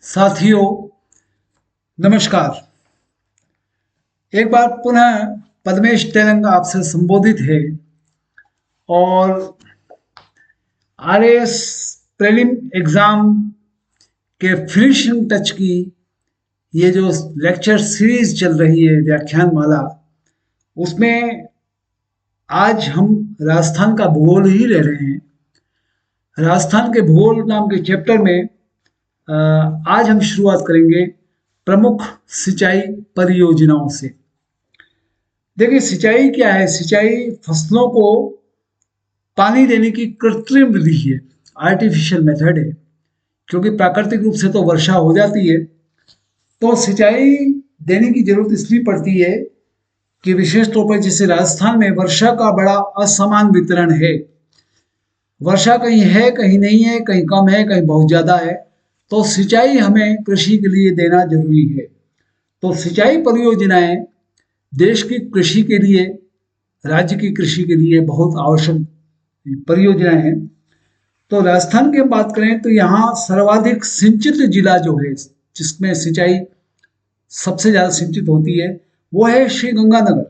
साथियों, नमस्कार। एक बार पुनः पद्मेश तेलंग आपसे संबोधित है और आरएएस प्रीलिम एग्जाम के फिनिशिंग टच की ये जो लेक्चर सीरीज चल रही है, व्याख्यान माला, उसमें आज हम राजस्थान का भूगोल ही ले रहे हैं। राजस्थान के भूगोल नाम के चैप्टर में आज हम शुरुआत करेंगे प्रमुख सिंचाई परियोजनाओं से। देखिए, सिंचाई क्या है? सिंचाई फसलों को पानी देने की कृत्रिम विधि है, आर्टिफिशियल मेथड है। क्योंकि प्राकृतिक रूप से तो वर्षा हो जाती है, तो सिंचाई देने की जरूरत इसलिए पड़ती है कि विशेष तौर पर जैसे राजस्थान में वर्षा का बड़ा असमान वितरण है। वर्षा कहीं है, कहीं नहीं है, कहीं कम है, कहीं बहुत ज्यादा है। तो सिंचाई हमें कृषि के लिए देना जरूरी है। तो सिंचाई परियोजनाएं देश की कृषि के लिए, राज्य की कृषि के लिए बहुत आवश्यक परियोजनाएं हैं। तो राजस्थान की हम बात करें तो यहाँ सर्वाधिक सिंचित जिला जो है, जिसमें सिंचाई सबसे ज्यादा सिंचित होती है, वो है श्री गंगानगर।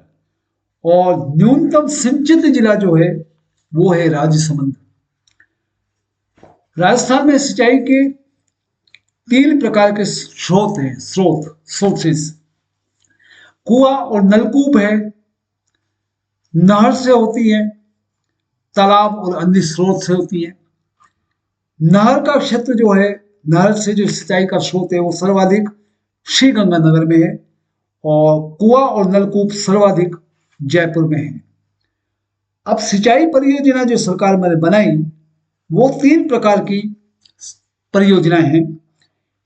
और न्यूनतम सिंचित जिला जो है वो है राजसमंद। राजस्थान में सिंचाई के तीन प्रकार के स्रोत हैं, सोर्सेस। कुआं और नलकूप है, नहर से होती है, तालाब और अन्य स्रोत से होती है। नहर का क्षेत्र जो है, नहर से जो सिंचाई का स्रोत है, वो सर्वाधिक श्री गंगानगर में है। और कुआं और नलकूप सर्वाधिक जयपुर में है। अब सिंचाई परियोजना जो सरकार ने बनाई, वो तीन प्रकार की परियोजनाएं हैं।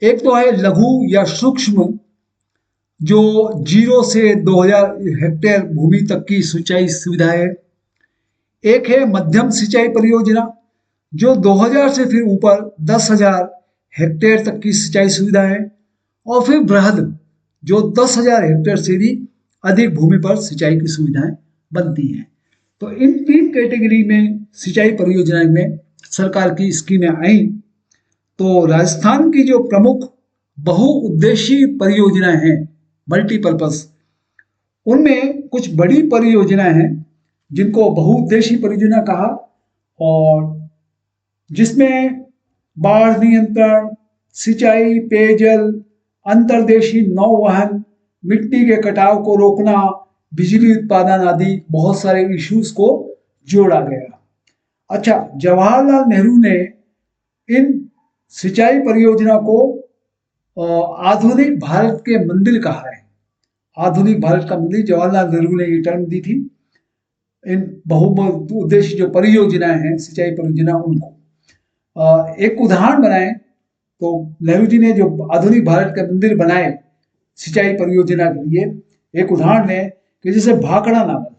एक तो है लघु या सूक्ष्म, जो 0 से 2000 हेक्टेयर भूमि तक की सिंचाई सुविधा है। एक है मध्यम सिंचाई परियोजना, जो 2000 से फिर ऊपर 10,000 हेक्टेयर तक की सिंचाई सुविधा है। और फिर बृहद, जो 10,000 हेक्टेयर से भी अधिक भूमि पर सिंचाई की सुविधाएं बनती हैं। तो इन तीन कैटेगरी में सिंचाई परियोजनाएं में सरकार की स्कीमें आई। तो राजस्थान की जो प्रमुख बहुउद्देशीय परियोजनाएं हैं, मल्टीपर्पज, उनमें कुछ बड़ी परियोजनाएं हैं जिनको बहुउद्देशीय परियोजना कहा, और जिसमें बाढ़ नियंत्रण, सिंचाई, पेयजल, अंतर्देशीय नौवहन, मिट्टी के कटाव को रोकना, बिजली उत्पादन आदि बहुत सारे इश्यूज को जोड़ा गया। अच्छा, जवाहरलाल नेहरू ने इन सिंचाई परियोजना को आधुनिक भारत के मंदिर कहा है। आधुनिक भारत का मंदिर, जवाहरलाल नेहरू ने ये टर्म दी थी इन बहुउद्देशीय जो परियोजनाएं हैं, सिंचाई परियोजना, उनको। एक उदाहरण बनाए तो नेहरू जी ने जो आधुनिक भारत के मंदिर बनाए सिंचाई परियोजना के लिए, एक उदाहरण है कि जैसे भाखड़ा नागल।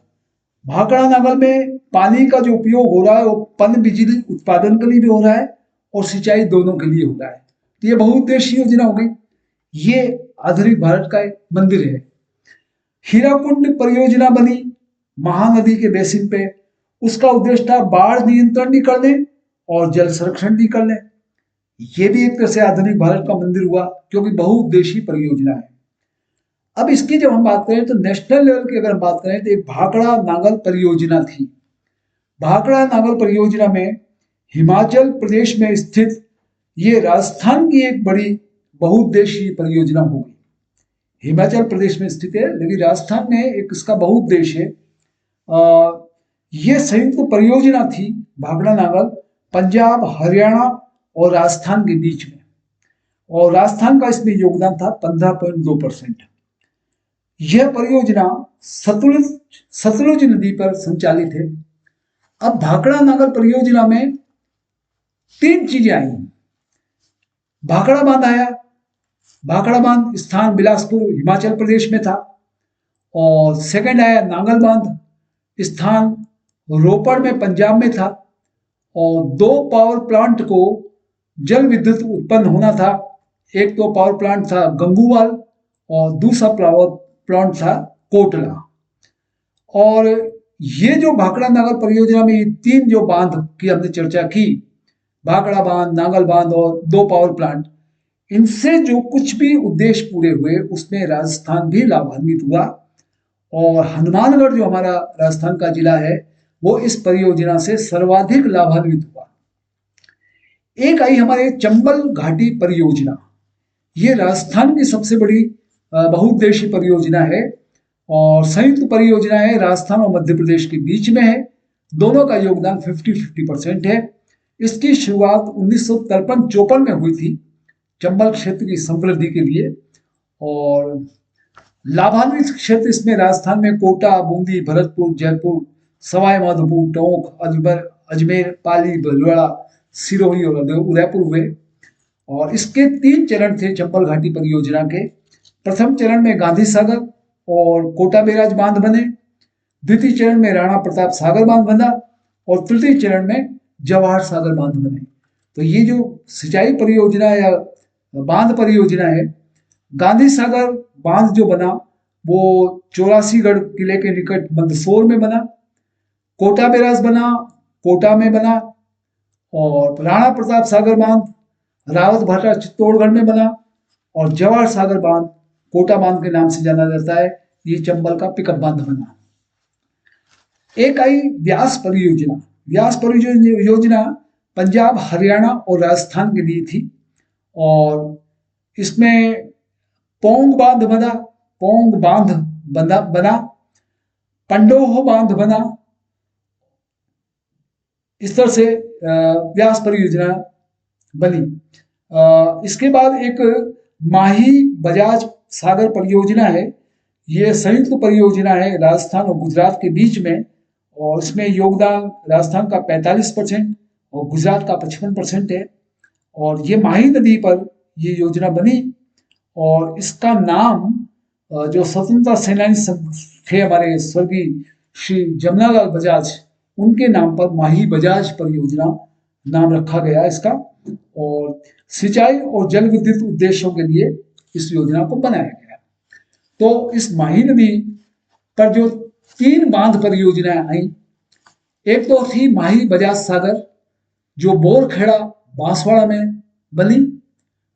भाखड़ा नागल में पानी का जो उपयोग हो रहा है वो पन बिजली उत्पादन के लिए भी हो रहा है और सिंचाई दोनों के लिए हो रहा है। तो ये बहुउद्देशीय योजना हो गई। ये आधुनिक भारत का एक मंदिर है। हीराकुंड परियोजना बनी महानदी के बेसिन पे। उसका उद्देश्य था बाढ़ नियंत्रण भी कर लें और जल संरक्षण भी कर लें। ये भी एक तरह से आधुनिक भारत का मंदिर हुआ, क्योंकि बहुउद्देशीय परियोजना है। अब इसकी जब हम बात करें तो नेशनल लेवल की अगर बात करें तो एक भाखड़ा नागल परियोजना थी। भाखड़ा नागल परियोजना में हिमाचल प्रदेश में स्थित ये राजस्थान की एक बड़ी बहुउद्देशीय परियोजना होगी। हिमाचल प्रदेश में स्थित है लेकिन राजस्थान में एक इसका बहुउद्देश्य है। ये संयुक्त परियोजना थी भाखड़ा नागल, पंजाब, हरियाणा और राजस्थान के बीच में। और राजस्थान का इसमें योगदान था 15.2%। यह परियोजना सतलुज नदी पर संचालित है। अब भाखड़ा नागल परियोजना में तीन चीजें आई। भाखड़ा बांध आया। भाखड़ा बांध स्थान बिलासपुर हिमाचल प्रदेश में था। और सेकंड आया नांगल बांध, स्थान रोपड़ में पंजाब में था। और दो पावर प्लांट को जल विद्युत उत्पन्न होना था। एक तो पावर प्लांट था गंगूवाल और दूसरा पावर प्लांट था कोटला। और ये जो भाखड़ा नागल परियोजना में ये तीन जो बांध की हमने चर्चा की, भाखड़ा बांध, नांगल बांध और दो पावर प्लांट, इनसे जो कुछ भी उद्देश्य पूरे हुए उसमें राजस्थान भी लाभान्वित हुआ और हनुमानगढ़ जो हमारा राजस्थान का जिला है वो इस परियोजना से सर्वाधिक लाभान्वित हुआ। एक आई हमारे चंबल घाटी परियोजना। ये राजस्थान की सबसे बड़ी बहुउद्देशीय परियोजना है और संयुक्त परियोजना है, राजस्थान और मध्य प्रदेश के बीच में है। दोनों का योगदान 50-50% है। इसकी शुरुआत 1953-54 में हुई थी चंबल क्षेत्र की समृद्धि के लिए और लाभान्वित क्षेत्र इसमें राजस्थान में कोटा, बूंदी, भरतपुर, जयपुर, सवाई माधोपुर, टोंक, अजमेर, पाली, भीलवाड़ा, सिरोही और उदयपुर हुए। और इसके 3 चरण थे चंबल घाटी परियोजना के। प्रथम चरण में गांधी सागर और कोटा बैराज बांध बने, द्वितीय चरण में राणा प्रताप सागर बांध बना और तृतीय चरण में जवाहर सागर बांध बने। तो ये जो सिंचाई परियोजना या बांध परियोजना है, गांधी सागर बांध जो बना वो 84गढ़ किले के निकट मंदसौर में बना, कोटा बैराज बना कोटा में बना और राणा प्रताप सागर बांध रावत भाटा चित्तौड़गढ़ में बना और जवाहर सागर बांध कोटा बांध के नाम से जाना जाता है। ये चंबल का पिकअप बांध बना। एक आई व्यास परियोजना। व्यास परियोजना पंजाब, हरियाणा और राजस्थान के लिए थी और इसमें पोंग बांध बना, पंडोह बांध बना। इस तरह से व्यास परियोजना बनी। इसके बाद एक माही बजाज सागर परियोजना है। ये संयुक्त परियोजना है राजस्थान और गुजरात के बीच में और इसमें योगदान राजस्थान का 45% और गुजरात का 55% है। और ये माही नदी पर ये योजना बनी और इसका नाम जो स्वतंत्रता सेनानी थे हमारे स्वर्गीय श्री जमनालाल बजाज, उनके नाम पर माही बजाज परियोजना नाम रखा गया इसका। और सिंचाई और जल विद्युत उद्देश्यों के लिए इस योजना को बनाया गया। तो इस माही नदी पर जो 3 बांध परियोजनाएं आई, एक तो थी माही बजाज सागर जो बोरखेड़ा बांसवाड़ा में बनी,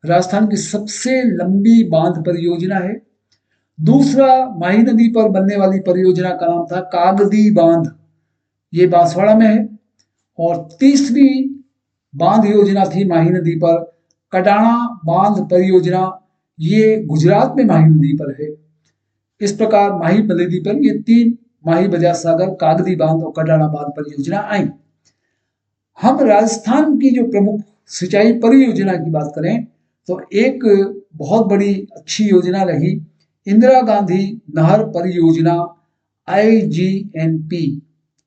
राजस्थान की सबसे लंबी बांध परियोजना है। दूसरा माही नदी पर बनने वाली परियोजना का नाम था कागदी बांध, ये बांसवाड़ा में है। और तीसरी बांध योजना थी माही नदी पर कडाणा बांध परियोजना, ये गुजरात में माही नदी पर है। इस प्रकार माही नदी पर ये 3 माही बजाज सागर, कागदी बांध और कडाणा बांध परियोजना आई। हम राजस्थान की जो प्रमुख सिंचाई परियोजना की बात करें तो एक बहुत बड़ी अच्छी योजना रही इंदिरा गांधी नहर परियोजना, IGNP,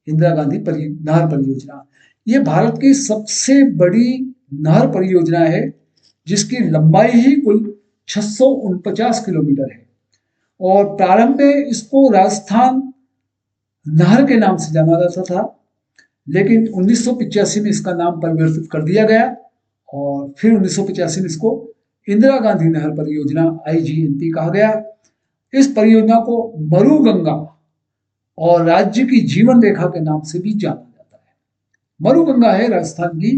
इंदिरा गांधी नहर परियोजना। ये भारत की सबसे बड़ी नहर परियोजना है जिसकी लंबाई ही कुल 649 किलोमीटर है और प्रारंभ में इसको राजस्थान नहर के नाम से जाना जाता था, लेकिन 1985 में इसका नाम परिवर्तित कर दिया गया और फिर 1985 में इसको इंदिरा गांधी नहर परियोजना IGNP कहा गया। इस परियोजना को मरुगंगा और राज्य की जीवन रेखा के नाम से भी जाना जाता है। मरुगंगा है राजस्थान की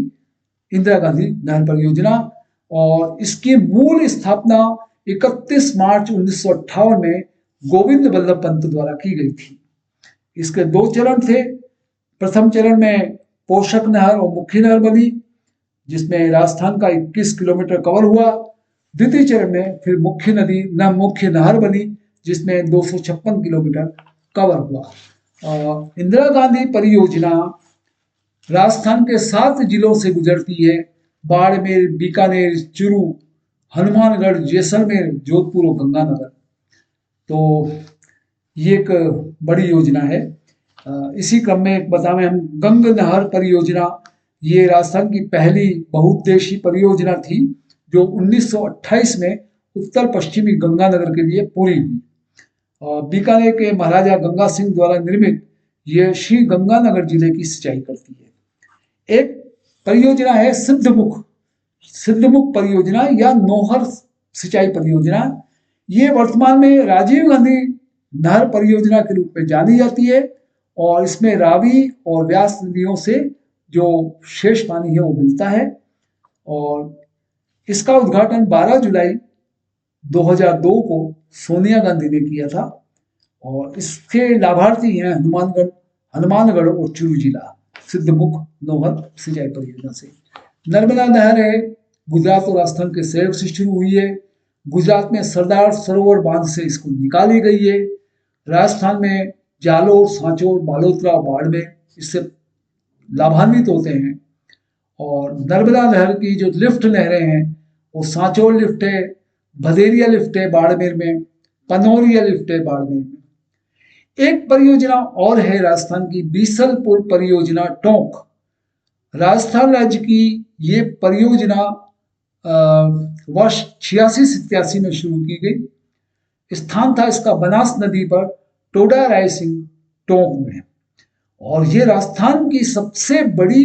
इंदिरा गांधी नहर परियोजना और इसकी मूल स्थापना 31 मार्च 1958 में गोविंद बल्लभ पंत द्वारा की गई थी। इसके 2 चरण थे। प्रथम चरण में पोषक नहर और मुख्य नहर बनी जिसमें राजस्थान का 21 किलोमीटर कवर हुआ। द्वितीय चरण में फिर मुख्य नहर बनी जिसमें 256 किलोमीटर कवर हुआ। इंदिरा गांधी परियोजना राजस्थान के 7 जिलों से गुजरती है, बाड़मेर, बीकानेर, चूरू, हनुमानगढ़, जैसलमेर, जोधपुर और गंगानगर। तो ये एक बड़ी योजना है। इसी क्रम में एक बताएं हम गंग नहर परियोजना, ये राजस्थान की पहली बहुउद्देशीय परियोजना थी जो 1928 में उत्तर पश्चिमी गंगानगर के लिए पूरी हुई। बीकानेर के महाराजा गंगा सिंह द्वारा निर्मित यह श्री गंगानगर जिले की सिंचाई करती है। एक परियोजना है सिद्धमुख परियोजना या नौहर सिंचाई परियोजना। ये वर्तमान में राजीव गांधी नहर परियोजना के रूप में जानी जाती है और इसमें रावी और व्यास नदियों से जो शेष पानी है वो मिलता है। और इसका उद्घाटन 12 जुलाई 2002 को सोनिया गांधी ने किया था और इसके लाभार्थी हैं हनुमानगढ़ और चूरू जिला सिद्धमुख नौहर सिंचाई परियोजना से। नर्मदा नहर है गुजरात और राजस्थान के सहयोग से शुरू हुई है। गुजरात में सरदार सरोवर बांध से इसको निकाली गई है। राजस्थान में जालोर, सांचौर, बालोतरा, बाड़मेर इससे लाभान्वित होते हैं। और नर्मदा नहर की जो लिफ्ट नहरें हैं वो सांचौर लिफ्ट है, भदेरिया लिफ्ट है बाड़मेर में, पनौरिया लिफ्ट है बाड़मेर में। एक परियोजना और है राजस्थान की, बीसलपुर परियोजना टोंक। राजस्थान राज्य की ये परियोजना वर्ष 86-87 में शुरू की गई। स्थान था इसका बनास नदी पर टोडा रायसिंह टोंक में। और ये राजस्थान की सबसे बड़ी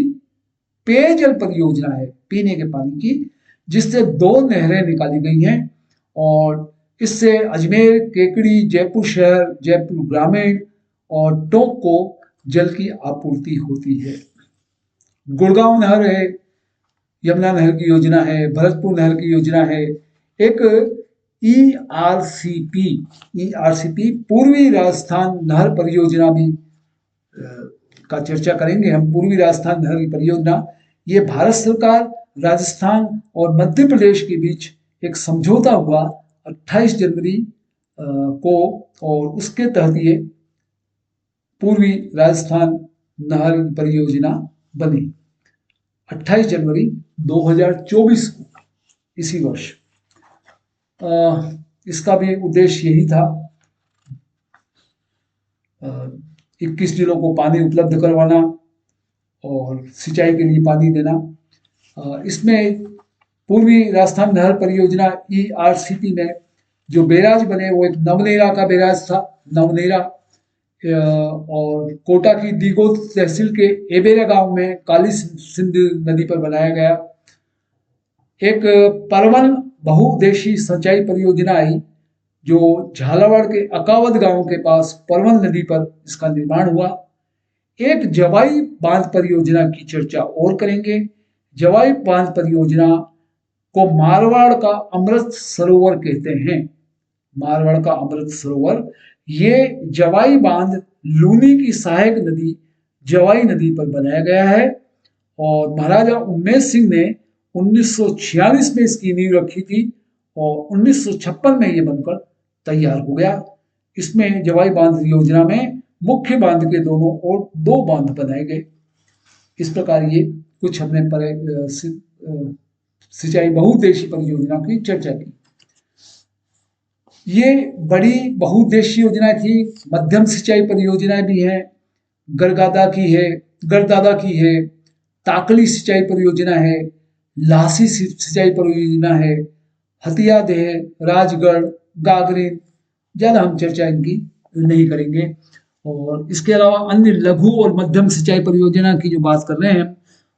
पेयजल परियोजना है पीने के पानी की, जिससे 2 नहरें निकाली गई हैं और इससे अजमेर, केकड़ी, जयपुर शहर, जयपुर ग्रामीण और टोंक को जल की आपूर्ति होती है। गुड़गांव नहर है, यमुना नहर की योजना है, भरतपुर नहर की योजना है। एक ईआरसीपी पूर्वी राजस्थान नहर परियोजना भी का चर्चा करेंगे हम। पूर्वी राजस्थान नहर की परियोजना ये भारत सरकार, राजस्थान और मध्य प्रदेश के बीच एक समझौता हुआ 28 जनवरी को और उसके तहत ये पूर्वी राजस्थान नहर परियोजना बनी 28 जनवरी 2024 को, इसी वर्ष। इसका भी उद्देश्य यही था, 21 जिलों को पानी उपलब्ध करवाना और सिंचाई के लिए पानी देना। इसमें पूर्वी राजस्थान नहर परियोजना ईआरसीपी में जो बैराज बने वो एक नवनेरा का बैराज था, नवनेरा, और कोटा की दीगोत तहसील के एबेरा गांव में काली सिंध नदी पर बनाया गया। एक परवन बहुउद्देशीय सिंचाई परियोजना आई जो झालावाड़ के अकावद गांव के पास परवन नदी पर इसका निर्माण हुआ। एक जवाई बांध परियोजना की चर्चा और करेंगे। जवाई बांध परियोजना को मारवाड़ का अमृत सरोवर कहते हैं। मारवाड़ का अमृत सरोवर, ये जवाई बांध लूनी की सहायक नदी जवाई नदी पर बनाया गया है और महाराजा उमेश सिंह ने 1946 में इसकी नींव रखी थी और 1956 में ये बनकर तैयार हो गया। इसमें जवाई बांध योजना में मुख्य बांध के दोनों ओर 2 बांध बनाए गए। इस प्रकार ये कुछ हमने सिंचाई बहुउद्देशीय परियोजना की चर्चा की। ये बड़ी बहुउद्देशीय योजना थी। मध्यम सिंचाई परियोजनाएं भी हैं, गरदादा की है, ताकली सिंचाई परियोजना है, लासी सिंचाई परियोजना है, हथियादेह, राजगढ़, गागरीन। ज्यादा हम चर्चा इनकी नहीं करेंगे। और इसके अलावा अन्य लघु और मध्यम सिंचाई परियोजना की जो बात कर रहे हैं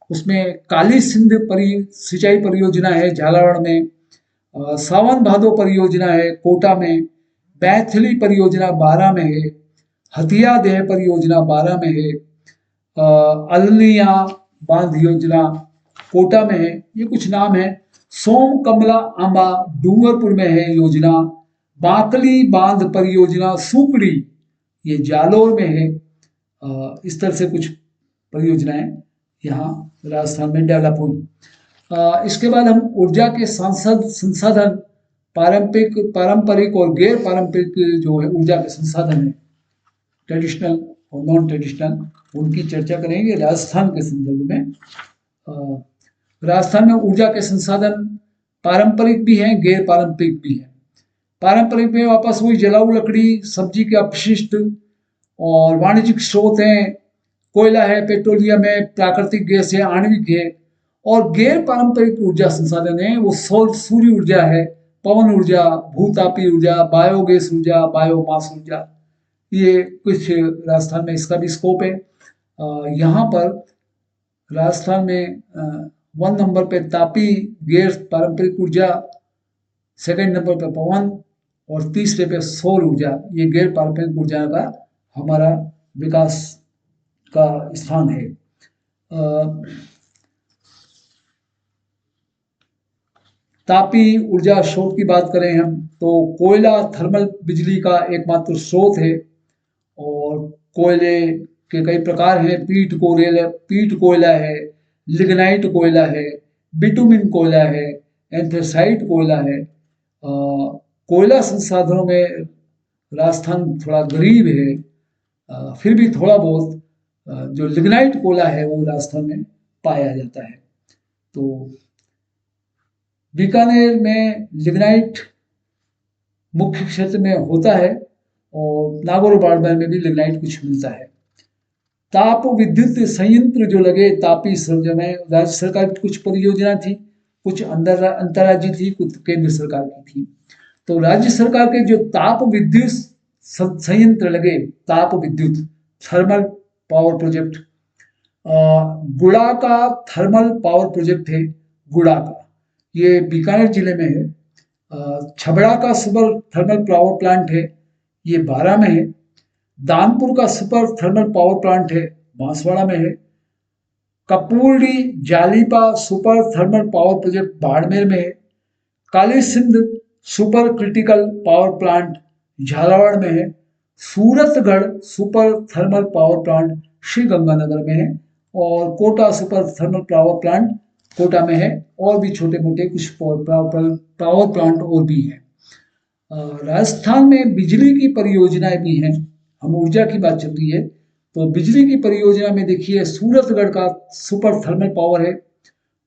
उसमें काली सिंध सिंचाई परियोजना है झालावाड़ में, सावन भादो परियोजना है कोटा में, बैथली परियोजना 12 में है, हथियादेह परियोजना 12 में है, अलनिया बांध योजना कोटा में है। ये कुछ नाम है। सोम कमला आंबा डूंगरपुर में है योजना। बाकली बांध परियोजना सुकड़ी ये जालोर में है। इस तरह से कुछ परियोजनाएं यहाँ राजस्थान में डेवलप हुई। इसके बाद हम ऊर्जा के संसाधन पारंपरिक और गैर पारंपरिक जो है ऊर्जा के संसाधन है, ट्रेडिशनल और नॉन ट्रेडिशनल, उनकी चर्चा करेंगे राजस्थान के संदर्भ में। राजस्थान में ऊर्जा के संसाधन पारंपरिक भी हैं, गैर पारंपरिक भी हैं। पारंपरिक में वापस वही जलाऊ लकड़ी, सब्जी के अपशिष्ट और वाणिज्यिक स्रोत हैं, कोयला है, पेट्रोलियम है, प्राकृतिक गैस है, आणविक है। और गैर पारंपरिक ऊर्जा संसाधन है वो सूर्य ऊर्जा है, पवन ऊर्जा, भूतापी ऊर्जा, बायोगैस ऊर्जा, बायोमास ऊर्जा। ये कुछ राजस्थान में इसका भी स्कोप है। यहाँ पर राजस्थान में 1 नंबर पे तापी गैर पारंपरिक ऊर्जा, सेकंड नंबर पे पवन और तीसरे पे सौर ऊर्जा। ये गैर पारंपरिक ऊर्जा का हमारा विकास का स्थान है। तापी ऊर्जा स्रोत की बात करें हम तो कोयला थर्मल बिजली का एकमात्र स्रोत है। और कोयले के कई प्रकार हैं। पीट कोयला है, लिग्नाइट कोयला है, बिटुमिन कोयला है, एंथ्रेसाइट कोयला है। कोयला संसाधनों में राजस्थान थोड़ा गरीब है, फिर भी थोड़ा बहुत जो लिग्नाइट कोयला है वो राजस्थान में पाया जाता है। तो बीकानेर में लिग्नाइट मुख्य क्षेत्र में होता है और नागौर बाड़मेर में भी लिग्नाइट कुछ मिलता है। ताप विद्युत संयंत्र जो लगे तापी संयंत्र में राज्य सरकार की कुछ परियोजना थी, कुछ अंतर्राज्यीय थी, कुछ केंद्र सरकार की थी। तो राज्य सरकार के जो ताप विद्युत संयंत्र लगे, ताप विद्युत थर्मल पावर प्रोजेक्ट, गुड़ा का थर्मल पावर प्रोजेक्ट है। गुड़ा का ये बीकानेर जिले में है। छबड़ा का सुपर थर्मल पावर प्लांट है, ये बारां में है। दानपुर का सुपर थर्मल पावर प्लांट है, बांसवाड़ा में है। Kapurdi Jalipa super thermal power project Barmer में है। Kali Sindh super critical power plant Jhalawar में है। Suratgarh super thermal power plant Shri Ganganagar में है। और Kota super thermal power plant Kota में है। और भी छोटे मोटे कुछ पावर प्लांट और भी हैं। राजस्थान में बिजली की परियोजनाएं भी हैं। हम ऊर्जा की बात चल रही है तो बिजली की परियोजना में देखिए सूरतगढ़ का सुपर थर्मल पावर है,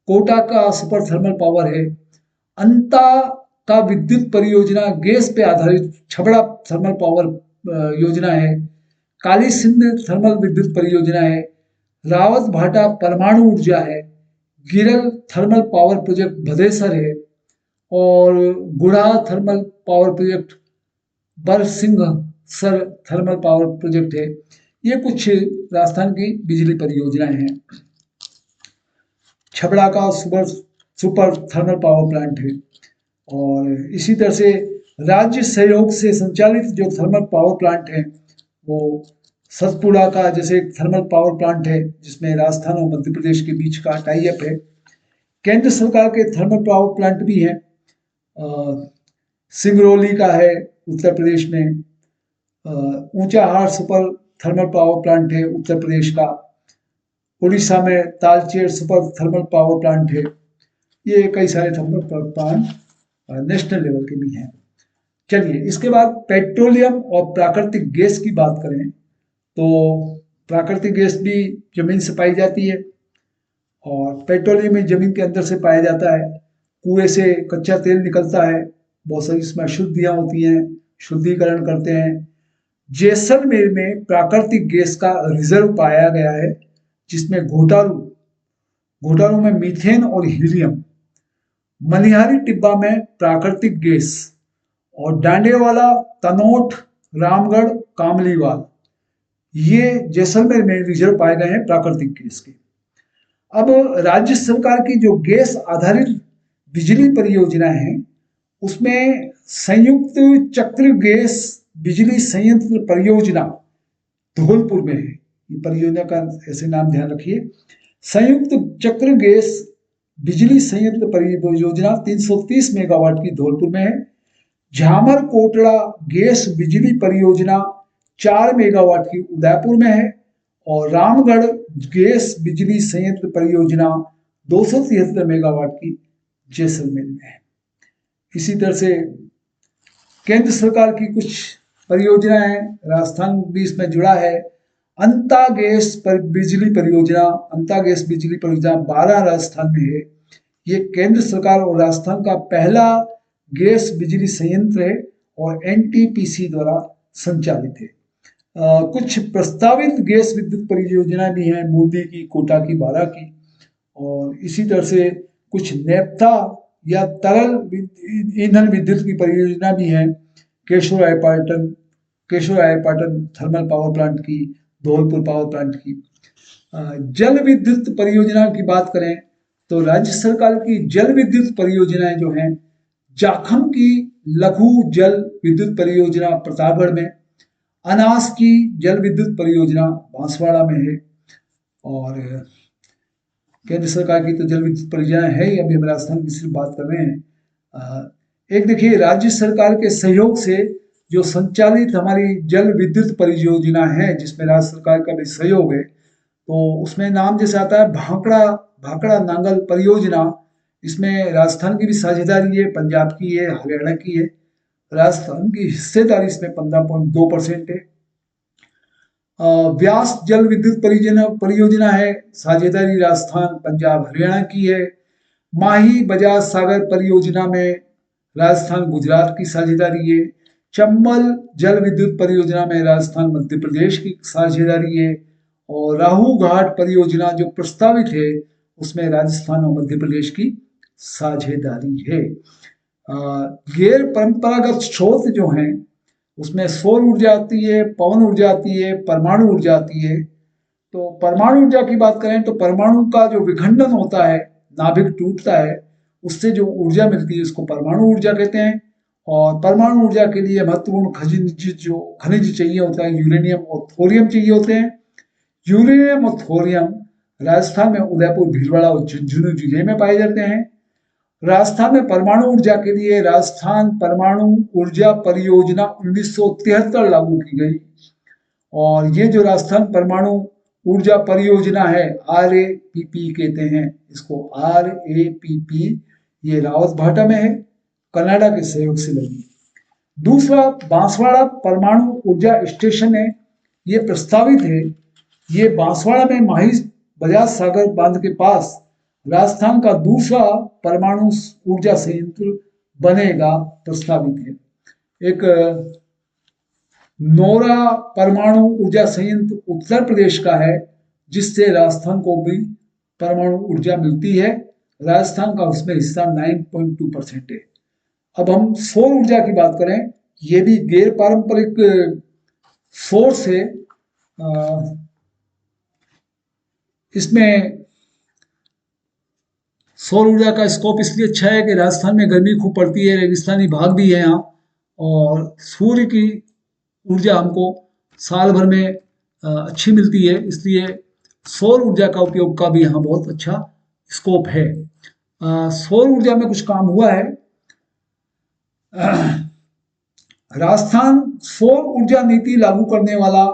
कोटा का सुपर थर्मल पावर है, अंता का विद्युत परियोजना गैस पे आधारित छबड़ा थर्मल पावर योजना है, काली सिंध थर्मल विद्युत परियोजना है, रावत भाटा परमाणु ऊर्जा है, गिरल थर्मल पावर प्रोजेक्ट भदेसर है और गुड़ा thermal power project Barsingh sir thermal power project है। ये कुछ राजस्थान की बिजली परियोजनाएं हैं। छबड़ा का सुपर थर्मल पावर प्लांट है। और इसी तरह से राज्य सहयोग से संचालित जो थर्मल पावर प्लांट है वो सतपुड़ा का जैसे थर्मल पावर प्लांट है जिसमें राजस्थान और मध्य प्रदेश के बीच का टाई अप है। केंद्र सरकार के थर्मल पावर प्लांट भी हैं। सिंगरौली का है उत्तर प्रदेश में। Unchahar super thermal power plant है उत्तर प्रदेश का। उड़ीसा में Talcher super thermal power plant है। ये कई सारे thermal power plant national level के भी हैं। चलिए इसके बाद पेट्रोलियम और प्राकृतिक गैस की बात करें तो प्राकृतिक गैस भी जमीन से पाई जाती है और पेट्रोलियम भी जमीन के अंदर से पाया जाता है। कुएं से कच्चा तेल निकलता है, बहुत सारी इसमें अशुद्धियां होती हैं, शुद्धिकरण करते हैं। जैसलमेर में प्राकृतिक गैस का रिजर्व पाया गया है जिसमें घोटारू में मीथेन और हीलियम, मनिहारी टिब्बा में प्राकृतिक गैस और डांडेवाला, तनोट, रामगढ़, कामलीवाल ये जैसलमेर में रिजर्व पाए गए हैं प्राकृतिक गैस के। अब राज्य सरकार की जो गैस आधारित बिजली परियोजनाएं हैं उसमें संयुक्त चक्र गैस बिजली संयंत्र परियोजना धौलपुर में है। ये परियोजना का ऐसे नाम ध्यान रखिए, संयुक्त चक्र गैस बिजली संयंत्र परियोजना 330 मेगावाट की धौलपुर में है। झामर कोटड़ा गैस बिजली परियोजना 4 मेगावाट की उदयपुर में है और रामगढ़ गैस बिजली संयंत्र परियोजना 273 मेगावाट की जैसलमेर में है। इसी तरह से केंद्र सरकार की कुछ परियोजनाएं राजस्थान भी इसमें जुड़ा है। अंता गैस बिजली परियोजना, अंता गैस बिजली परियोजना 12 राजस्थान में है। ये केंद्र सरकार और राजस्थान का पहला गैस बिजली संयंत्र है और एनटीपीसी द्वारा संचालित है। कुछ प्रस्तावित गैस विद्युत परियोजनाएं भी हैं, बूंदी की, कोटा की, बारां की। और इसी तरह से कुछ नेप्था या तरल ईंधन विद्युत की परियोजना भी है। केशोरायपाटन थर्मल पावर प्लांट की, धौलपुर पावर प्लांट की। जल विद्युत परियोजना की बात करें तो राज्य सरकार की जल विद्युत परियोजनाएं जो हैं, जाखम की लघु जल विद्युत परियोजना प्रतापगढ़ में, अनास की जल विद्युत परियोजना बांसवाड़ा में है। और केंद्र सरकार की तो जल विद्युत परियोजना है ही, अभी हम राजस्थान की सिर्फ बात कर रहे हैं। एक देखिए, राज्य सरकार के सहयोग से जो संचालित हमारी जल विद्युत परियोजना है, जिसमें राज्य सरकार का भी सहयोग है, तो उसमें नाम जैसे आता है भाखड़ा भाखड़ा नांगल परियोजना। इसमें राजस्थान की भी साझेदारी है, पंजाब की है, हरियाणा की है। राजस्थान की हिस्सेदारी इसमें 15.2% है। व्यास जल विद्युत परियोजना परियोजना है, साझेदारी राजस्थान, पंजाब, हरियाणा की है। माही बजाज सागर परियोजना में राजस्थान, गुजरात की साझेदारी है। चंबल जल विद्युत परियोजना में राजस्थान, मध्य प्रदेश की साझेदारी है। और राहु घाट परियोजना जो प्रस्तावित है, उसमें राजस्थान और मध्य प्रदेश की साझेदारी है। गैर परंपरागत स्रोत जो हैं, उसमें सौर ऊर्जा आती है, पवन ऊर्जा आती है, परमाणु ऊर्जा आती है। तो परमाणु ऊर्जा की बात करें तो परमाणु का जो विखंडन होता है, नाभिक टूटता है, उससे जो ऊर्जा मिलती है उसको परमाणु ऊर्जा कहते हैं। और परमाणु ऊर्जा के लिए महत्वपूर्ण खनिज चाहिए होता है, यूरेनियम और थोरियम चाहिए होते हैं। यूरेनियम और थोरियम राजस्थान में उदयपुर, भीलवाड़ा और झुंझुनू जिले में पाए जाते हैं। राजस्थान में परमाणु ऊर्जा के लिए राजस्थान परमाणु ऊर्जा परियोजना 1973 लागू की गई। और ये जो राजस्थान परमाणु ऊर्जा परियोजना है, RAPP कहते हैं इसको, RAPP, ये रावतभाटा में है, कनाडा के सहयोग से लगी। दूसरा बांसवाड़ा परमाणु ऊर्जा स्टेशन है, ये प्रस्तावित है। ये बांसवाड़ा में माही बजाज सागर बांध के पास राजस्थान का दूसरा परमाणु ऊर्जा संयंत्र बनेगा, प्रस्तावित है। एक नोरा परमाणु ऊर्जा संयंत्र उत्तर प्रदेश का है, जिससे राजस्थान को भी परमाणु ऊर्जा मिलती है। राजस्थान का उसमें हिस्सा 9.2% है। अब हम सौर ऊर्जा की बात करें, ये भी गैर पारंपरिक सोर्स है। इसमें सौर ऊर्जा का स्कोप इसलिए अच्छा है कि राजस्थान में गर्मी खूब पड़ती है, रेगिस्तानी भाग भी है यहाँ, और सूर्य की ऊर्जा हमको साल भर में अच्छी मिलती है, इसलिए सौर ऊर्जा का उपयोग का भी यहाँ बहुत अच्छा स्कोप है। सौर ऊर्जा में कुछ काम हुआ है। राजस्थान सौर ऊर्जा नीति लागू करने वाला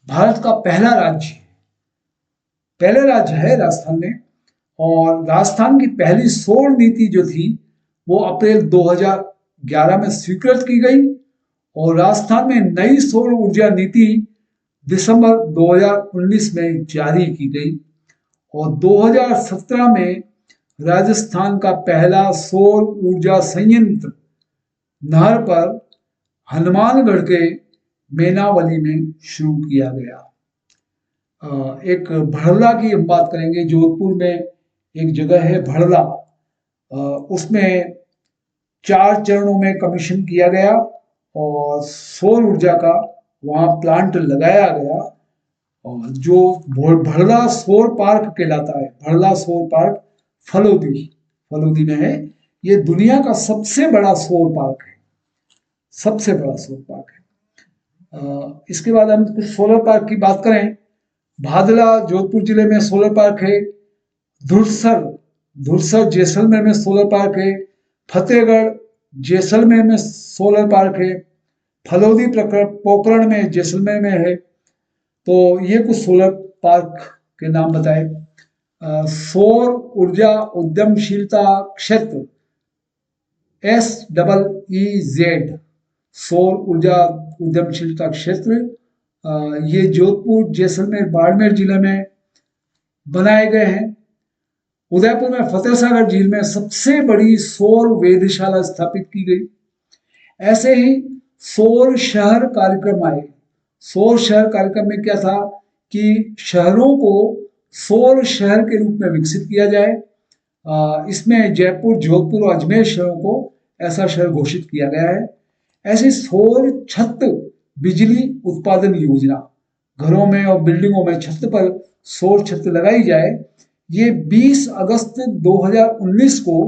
भारत का पहला राज्य है राजस्थान में। और राजस्थान की पहली सौर नीति जो थी वो अप्रैल 2011 में स्वीकृत की गई, और राजस्थान में नई सौर ऊर्जा नीति दिसंबर 2019 में जारी की गई। और 2017 में राजस्थान का पहला सौर ऊर्जा संयंत्र नहर पर हनुमानगढ़ के मेनावली में शुरू किया गया। एक भड़ला की हम बात करेंगे, जोधपुर में एक जगह है भड़ला, उसमें 4 चरणों में कमीशन किया गया और सौर ऊर्जा का वहाँ प्लांट लगाया गया। और जो भड़ला सौर पार्क कहलाता है, भड़ला सौर पार्क फलोदी में है। ये दुनिया का सबसे बड़ा सौर पार्क है, सबसे बड़ा सौर पार्क है। इसके बाद हम कुछ सोलर पार्क की बात करें, भादला जोधपुर जिले में सोलर पार्क है। धुरसर जैसलमेर में सोलर पार्क है। फतेहगढ़ जैसलमेर में सोलर पार्क है। फलोदी पोखरण में जैसलमेर में है। तो ये कुछ सोलर पार्क के नाम बताए। सौर ऊर्जा उद्यमशीलता क्षेत्र SEEZ, सौर ऊर्जा उद्यमशीलता क्षेत्र, ये जोधपुर, जैसलमेर, बाड़मेर जिले में बनाए गए हैं। उदयपुर में फतेह सागर झील में सबसे बड़ी सौर वेधशाला स्थापित की गई। ऐसे ही सौर शहर कार्यक्रम आए। सौर शहर कार्यक्रम में क्या था कि शहरों को सौर शहर के रूप में विकसित किया जाए। इसमें जयपुर, जोधपुर और अजमेर शहरों को ऐसा शहर घोषित किया गया है। ऐसी सौर छत बिजली उत्पादन योजना, घरों में और बिल्डिंगों में छत पर सौर छत लगाई जाए, ये 20 अगस्त 2019 को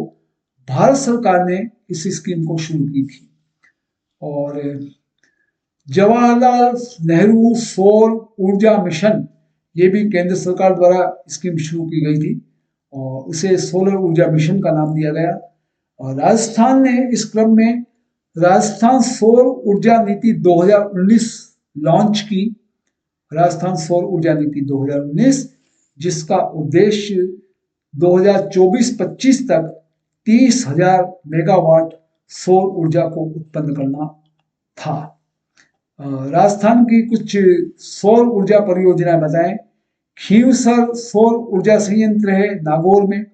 भारत सरकार ने इस स्कीम को शुरू की थी। और जवाहरलाल नेहरू सौर ऊर्जा मिशन, ये भी केंद्र सरकार द्वारा स्कीम शुरू की गई थी और उसे सोलर ऊर्जा मिशन का नाम दिया गया। और राजस्थान ने इस क्रम में राजस्थान सौर ऊर्जा नीति 2019 लॉन्च की। राजस्थान सौर ऊर्जा नीति 2019, जिसका उद्देश्य 2024-25 तक 30,000 मेगावाट सौर ऊर्जा को उत्पन्न करना था। राजस्थान की कुछ सौर ऊर्जा परियोजनाएं बताएं। खींवसर सौर ऊर्जा संयंत्र है नागौर में,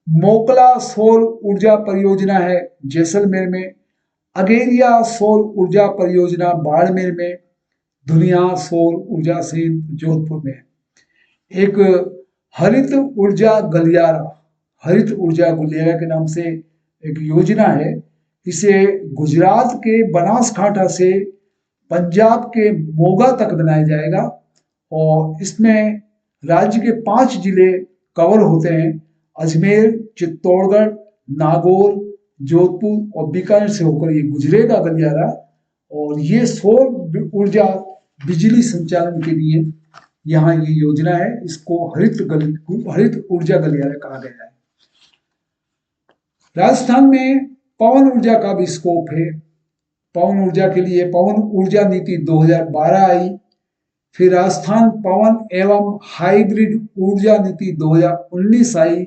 मोकला सौर ऊर्जा परियोजना है जैसलमेर में, अगेरिया सौर ऊर्जा परियोजना बाड़मेर में, दुनिया सौर ऊर्जा संयंत्र जोधपुर में। एक हरित ऊर्जा गलियारा, हरित ऊर्जा गलियारा के नाम से एक योजना है। इसे गुजरात के बनासकांठा से पंजाब के मोगा तक बनाया जाएगा और इसमें राज्य के 5 जिले कवर होते हैं। अजमेर, चित्तौड़गढ़, नागौर, जोधपुर और बीकानेर से होकर ये गुजरेगा गलियारा। और ये सौर ऊर्जा बिजली संचालन के लिए यहाँ ये योजना है। इसको हरित ऊर्जा गलियारा कहा गया है। राजस्थान में पवन ऊर्जा का भी स्कोप है। पवन ऊर्जा के लिए पवन ऊर्जा नीति 2012 आई। फिर राजस्थान पवन एवं हाइब्रिड ऊर्जा नीति 2019 आई।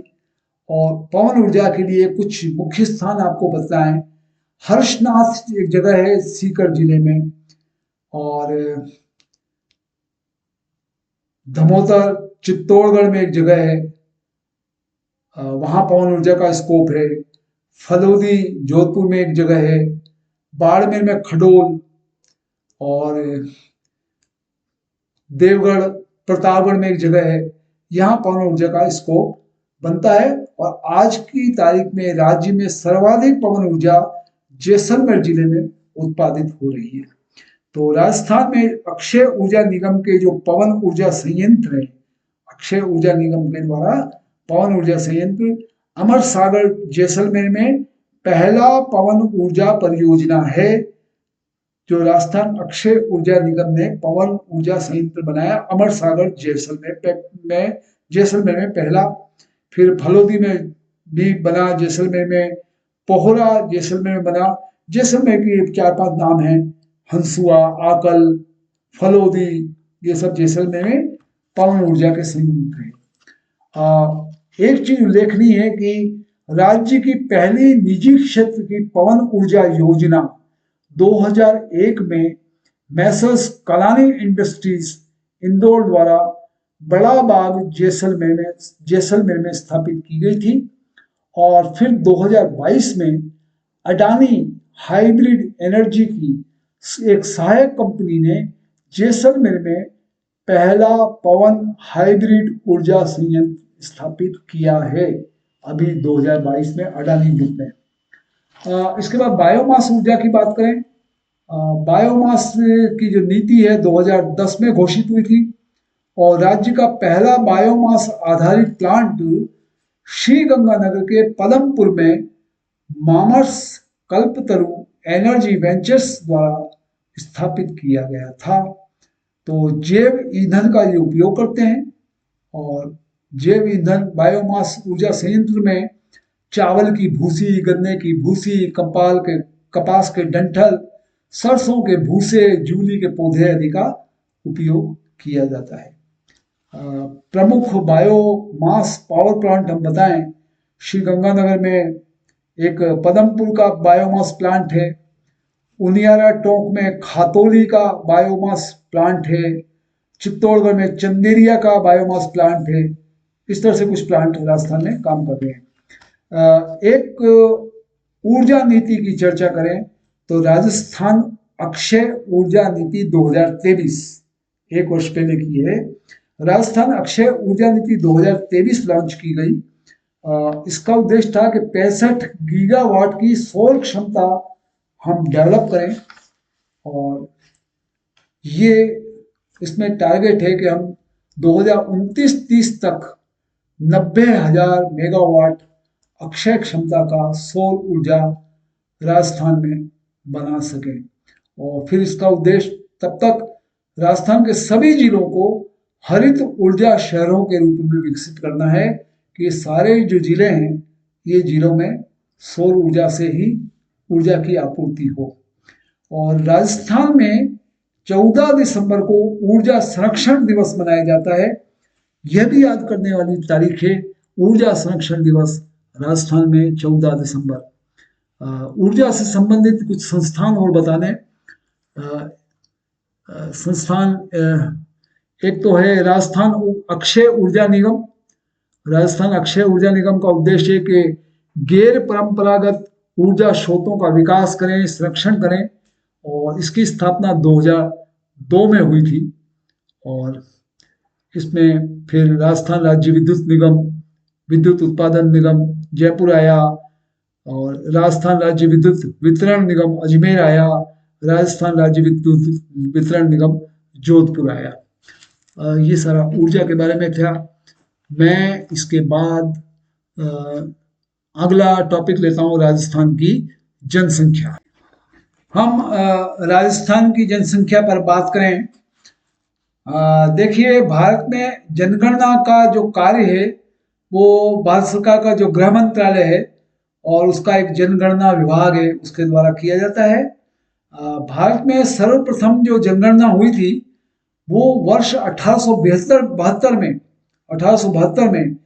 और पवन ऊर्जा के लिए कुछ मुख्य स्थान आपको बताएं। हर्षनाथ एक जगह है सीकर जिले में, और धमोतर चित्तौड़गढ़ में एक जगह है, वहां पवन ऊर्जा का स्कोप है। फलोदी जोधपुर में एक जगह है, बाड़मेर में खडोल, और देवगढ़ प्रतापगढ़ में एक जगह है। यहाँ पवन ऊर्जा का स्कोप बनता है। और आज की तारीख में राज्य में सर्वाधिक पवन ऊर्जा जैसलमेर जिले में उत्पादित हो रही है। तो राजस्थान में अक्षय ऊर्जा निगम के जो पवन ऊर्जा संयंत्र है, अक्षय ऊर्जा निगम के द्वारा पवन ऊर्जा संयंत्र अमर सागर जैसलमेर में पहला पवन ऊर्जा परियोजना है जो राजस्थान अक्षय ऊर्जा निगम ने पवन ऊर्जा संयंत्र बनाया। अमर सागर जैसलमेर में पहला। फिर फलोदी में भी बना जैसलमेर में, पोहरा जैसलमेर में बना। जैसलमेर के 4-5 नाम हैं, हंसुआ, आकल, फलोदी, ये सब जैसलमेर में पवन ऊर्जा के संयंत्र हैं। एक चीज उल्लेखनीय है कि राज्य की पहली निजी क्षेत्र की पवन ऊर्जा योजना 2001 में मैसर्स कलानी इंडस्ट्रीज इंदौर द्वारा बड़ा बाग जैसलमेर में स्थापित की गई थी। और फिर 2022 में अडानी हाइब्रिड एनर्जी की एक सहायक कंपनी ने जैसलमेर में पहला पवन हाइब्रिड ऊर्जा संयंत्र स्थापित किया है, अभी 2022 में अडानी ग्रुप ने। इसके बाद बायोमास ऊर्जा की बात करें। बायोमास की जो नीति है 2010 में घोषित हुई थी और राज्य का पहला बायोमास आधारित प्लांट श्री गंगानगर के पदमपुर में मामर्स कल्पतरु एनर्जी वेंचर्स द्वारा स्थापित किया गया था। तो जैव ईंधन का ये उपयोग करते हैं और जैव ईंधन बायोमास ऊर्जा संयंत्र में चावल की भूसी, गन्ने की भूसी, कपास के डंठल, सरसों के भूसे, जूली के पौधे आदि का उपयोग किया जाता है। प्रमुख बायोमास पावर प्लांट हम बताएं, श्री गंगानगर में एक पदमपुर का बायोमास प्लांट है, उनियारा टोंक में खातौली का बायोमास प्लांट है, चित्तौड़गढ़ में चंदेरिया का बायोमास प्लांट है। इस तरह से कुछ प्लांट राजस्थान में काम कर रहे हैं। एक ऊर्जा नीति की चर्चा करें तो राजस्थान अक्षय ऊर्जा नीति 2023 एक वर्ष पहले की है। राजस्थान अक्षय ऊर्जा नीति 2023 लॉन्च की गई। इसका उद्देश्य था कि 65 गीगावाट की सौर क्षमता हम डेवलप करें और ये इसमें टारगेट है कि हम 2029-30 तक 90,000 मेगावाट अक्षय क्षमता का सौर ऊर्जा राजस्थान में बना सके। और फिर इसका उद्देश्य तब तक राजस्थान के सभी जिलों को हरित ऊर्जा शहरों के रूप में विकसित करना है कि सारे जो जिले हैं ये जिलों में सौर ऊर्जा से ही ऊर्जा की आपूर्ति हो। और राजस्थान में 14 दिसंबर को ऊर्जा संरक्षण दिवस मनाया जाता है। यह भी याद करने वाली तारीख है, ऊर्जा संरक्षण दिवस राजस्थान में 14 दिसंबर। ऊर्जा से संबंधित कुछ संस्थान और बताने। संस्थान एक तो है राजस्थान अक्षय ऊर्जा निगम। राजस्थान अक्षय ऊर्जा निगम का उद्देश्य है कि गैर परंपरागत ऊर्जा स्रोतों का विकास करें, संरक्षण करें, और इसकी स्थापना 2002 में हुई थी। और इसमें फिर राजस्थान राज्य विद्युत निगम, विद्युत उत्पादन निगम जयपुर आया, और राजस्थान राज्य विद्युत वितरण निगम अजमेर आया, राजस्थान राज्य विद्युत वितरण निगम जोधपुर आया। ये सारा ऊर्जा के बारे में था। मैं इसके बाद अगला टॉपिक लेता हूँ, राजस्थान की जनसंख्या। हम राजस्थान की जनसंख्या पर बात करें। देखिए, भारत में जनगणना का जो कार्य है वो भारत सरकार का जो गृह मंत्रालय है और उसका एक जनगणना विभाग है, उसके द्वारा किया जाता है। भारत में सर्वप्रथम जो जनगणना हुई थी वो वर्ष 1872 में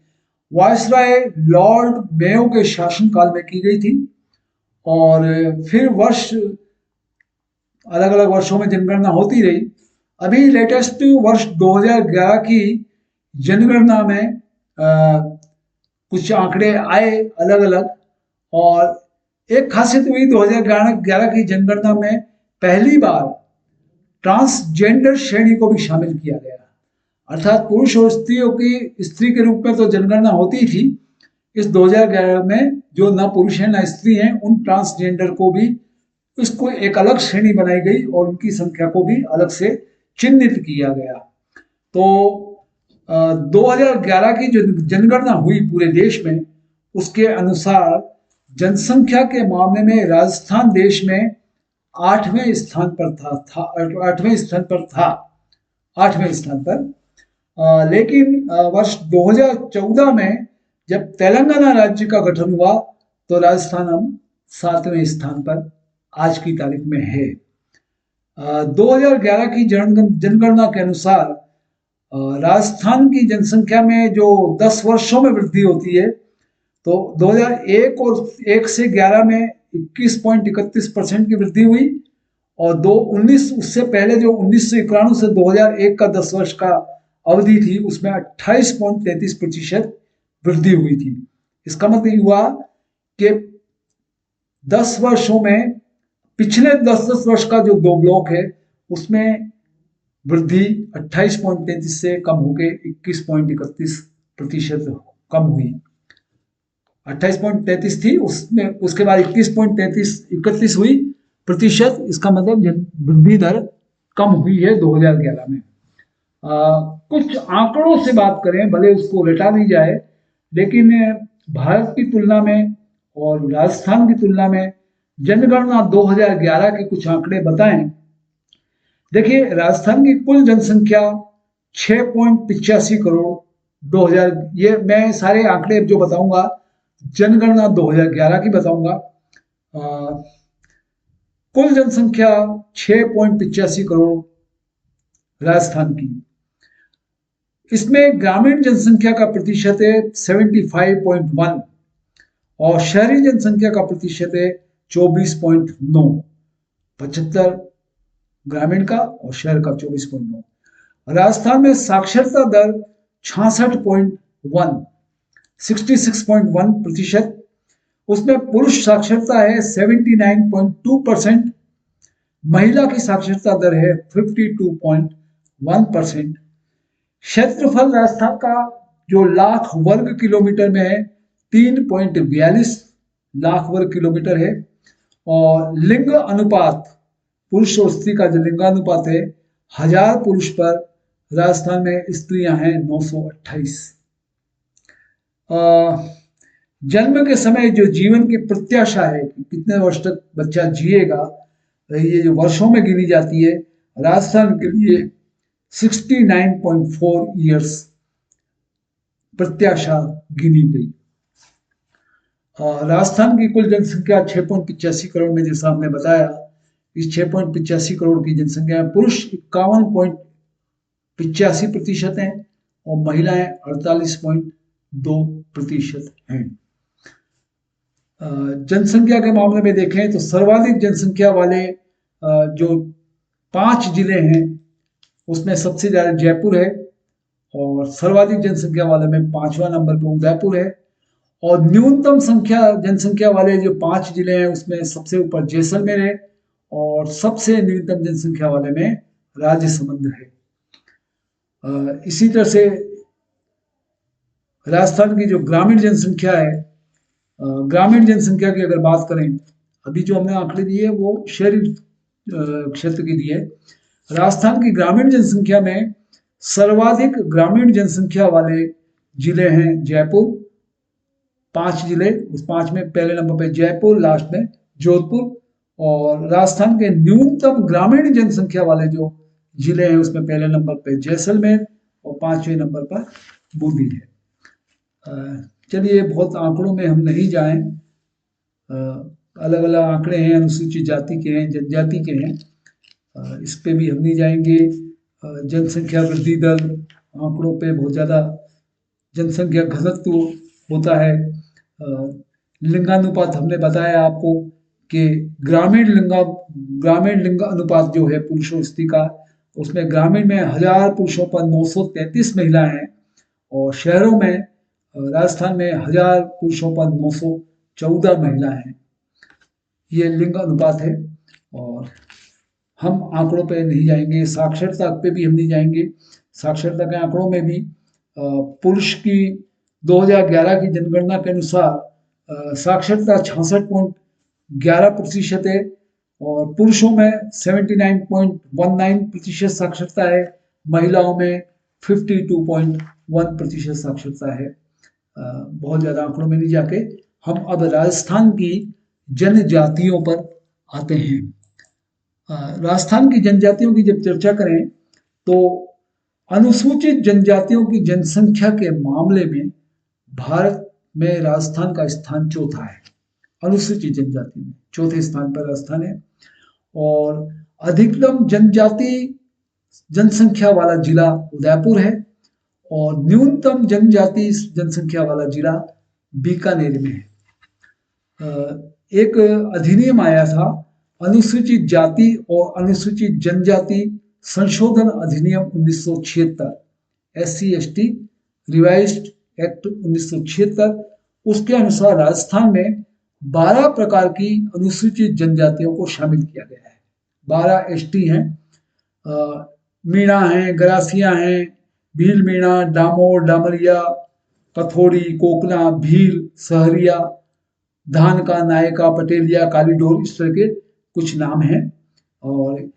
वायसराय लॉर्ड मेयो के शासनकाल में की गई थी। और फिर अलग अलग वर्षों में जनगणना होती रही। अभी लेटेस्ट वर्ष 2011 की जनगणना में कुछ आंकड़े आए अलग अलग, और एक खासियत हुई 2011 की जनगणना में पहली बार ट्रांसजेंडर श्रेणी को भी शामिल किया गया। अर्थात पुरुष और स्त्री के रूप में तो जनगणना होती थी, इस 2011 में जो न पुरुष है न स्त्री हैं, उन ट्रांसजेंडर को भी इसको एक अलग श्रेणी बनाई गई और उनकी संख्या को भी अलग से चिन्हित किया गया। तो 2011 की जो जनगणना हुई पूरे देश में, उसके अनुसार जनसंख्या के मामले में राजस्थान देश में 8वें स्थान पर था। लेकिन वर्ष 2014 में जब तेलंगाना राज्य का गठन हुआ तो राजस्थान अब 7वें स्थान पर आज की तारीख में है। 2011 की जनगणना के अनुसार राजस्थान की जनसंख्या में जो 10 वर्षों में वृद्धि होती है, तो 2001 और 1 से 11 में 21.31% की वृद्धि हुई, और 2019 उससे पहले जो 1991 से 2001 का 10 वर्ष का अवधि थी उसमें 28.33% वृद्धि हुई थी। इसका मतलब हुआ कि 10 वर्षों में पिछले 10 वर्ष का जो 2 ब्लॉक है उसमें वृद्धि 28.33 से कम होकर 21.31% कम हुई। 28.33 थी, उसमें उसके बाद 21.31 हुई प्रतिशत। इसका मतलब वृद्धि दर कम हुई है 2011 में। कुछ आंकड़ों से बात करें, भले उसको रटा दी जाए, लेकिन भारत की तुलना में और राजस्थान की तुलना में जनगणना 2011 के कुछ आंकड़े बताएं। देखिए, राजस्थान की कुल जनसंख्या 6.85 करोड़ 2000, ये मैं सारे आंकड़े जो बताऊंगा जनगणना 2011 की बताऊंगा। कुल जनसंख्या 6.85 करोड़ राजस्थान की। इसमें ग्रामीण जनसंख्या का प्रतिशत है 75.1 और शहरी जनसंख्या का प्रतिशत है 24.9। 75 ग्रामीण का और शहर का 24.9। राजस्थान में साक्षरता दर 66.1 उसमें पुरुष साक्षरता है 79.2%, महिला की साक्षरता दर है 52.1%। क्षेत्रफल राजस्थान का जो लाख वर्ग किलोमीटर में है 3.42 लाख वर्ग किलोमीटर है। और लिंग अनुपात, पुरुष और स्त्री का जो लिंगानुपात है 1000 पुरुष पर राजस्थान में स्त्रियां हैं 928। जन्म के समय जो जीवन की प्रत्याशा है कि कितने वर्ष तक बच्चा जिएगा, ये जो वर्षों में गिनी जाती है, राजस्थान के लिए 69.4 ईयर्स प्रत्याशा गिनी गई। राजस्थान की कुल जनसंख्या 6.85 करोड़ में, जैसा हमने बताया, इस 6.85 करोड़ की जनसंख्या में पुरुष 51.85% हैं और महिलाएं 48.2% हैं। जनसंख्या के मामले में देखें तो सर्वाधिक जनसंख्या वाले जो 5 जिले हैं उसमें सबसे ज्यादा जयपुर है और सर्वाधिक जनसंख्या वाले में 5वां नंबर पर उदयपुर है। और न्यूनतम जनसंख्या वाले जो 5 जिले हैं उसमें सबसे ऊपर जैसलमेर है और सबसे न्यूनतम जनसंख्या वाले में राजसमंद है। इसी तरह से राजस्थान की जो ग्रामीण जनसंख्या है, ग्रामीण जनसंख्या की अगर बात करें, अभी जो हमने आंकड़े दिए वो शहरी क्षेत्र के लिए। राजस्थान की ग्रामीण जनसंख्या में सर्वाधिक ग्रामीण जनसंख्या वाले जिले हैं जयपुर, 5 जिले, उस 5 में पहले नंबर पे जयपुर, लास्ट में जोधपुर। और राजस्थान के न्यूनतम ग्रामीण जनसंख्या वाले जो जिले हैं उसमें पहले नंबर पे जैसलमेर और 5वें नंबर पर बूंदी है। चलिए, बहुत आंकड़ों में हम नहीं जाएं, अलग अलग आंकड़े हैं, अनुसूचित जाति के हैं, जनजाति के हैं, इस पे भी हम नहीं जाएंगे। जनसंख्या वृद्धि दर आंकड़ों पे बहुत ज़्यादा, जनसंख्या घनत्व होता है, लिंगानुपात हमने बताया आपको कि ग्रामीण लिंग अनुपात जो है पुरुषों स्त्री का, उसमें ग्रामीण में 1000 पुरुषों पर 933 महिलाएं हैं और शहरों में राजस्थान में 1000 पुरुषों पर 914 महिलाएं हैं। ये लिंग अनुपात है और हम आंकड़ों पे नहीं जाएंगे। साक्षरता पे भी हम नहीं जाएंगे। साक्षरता के आंकड़ों में भी पुरुष की 2011 की जनगणना के अनुसार साक्षरता 66.11% है और पुरुषों में 79.19% साक्षरता है, महिलाओं में 52.1% साक्षरता है। बहुत ज़्यादा आंकड़ों में नहीं जाके हम अब राजस्थान की जनजातियों पर आते हैं। राजस्थान की जनजातियों की जब चर्चा करें तो अनुसूचित जनजातियों की जनसंख्या के मामले में भारत में राजस्थान का स्थान चौथा है। अनुसूचित जनजाति में चौथे स्थान पर राजस्थान है और अधिकतम जनसंख्या वाला जिला उदयपुर है और न्यूनतम जनसंख्या वाला जिला बीकानेर में है। एक अधिनियम आया था, अनुसूचित जाति और अनुसूचित जनजाति संशोधन अधिनियम 1976, SC/ST रिवाइज्ड एक्ट 1976। उसके अनुसार राजस्थान में 12 प्रकार की अनुसूचित जनजातियों को शामिल किया गया है। 12 ST हैं, मीणा हैं, गरासिया हैं, भील मीणा, डामोर, डामरिया, कथोड़ी, कोकना, भील, सहरिया, धान का, नायका, पटेलिया, कालीडोर, इस तरह के कुछ नाम हैं। और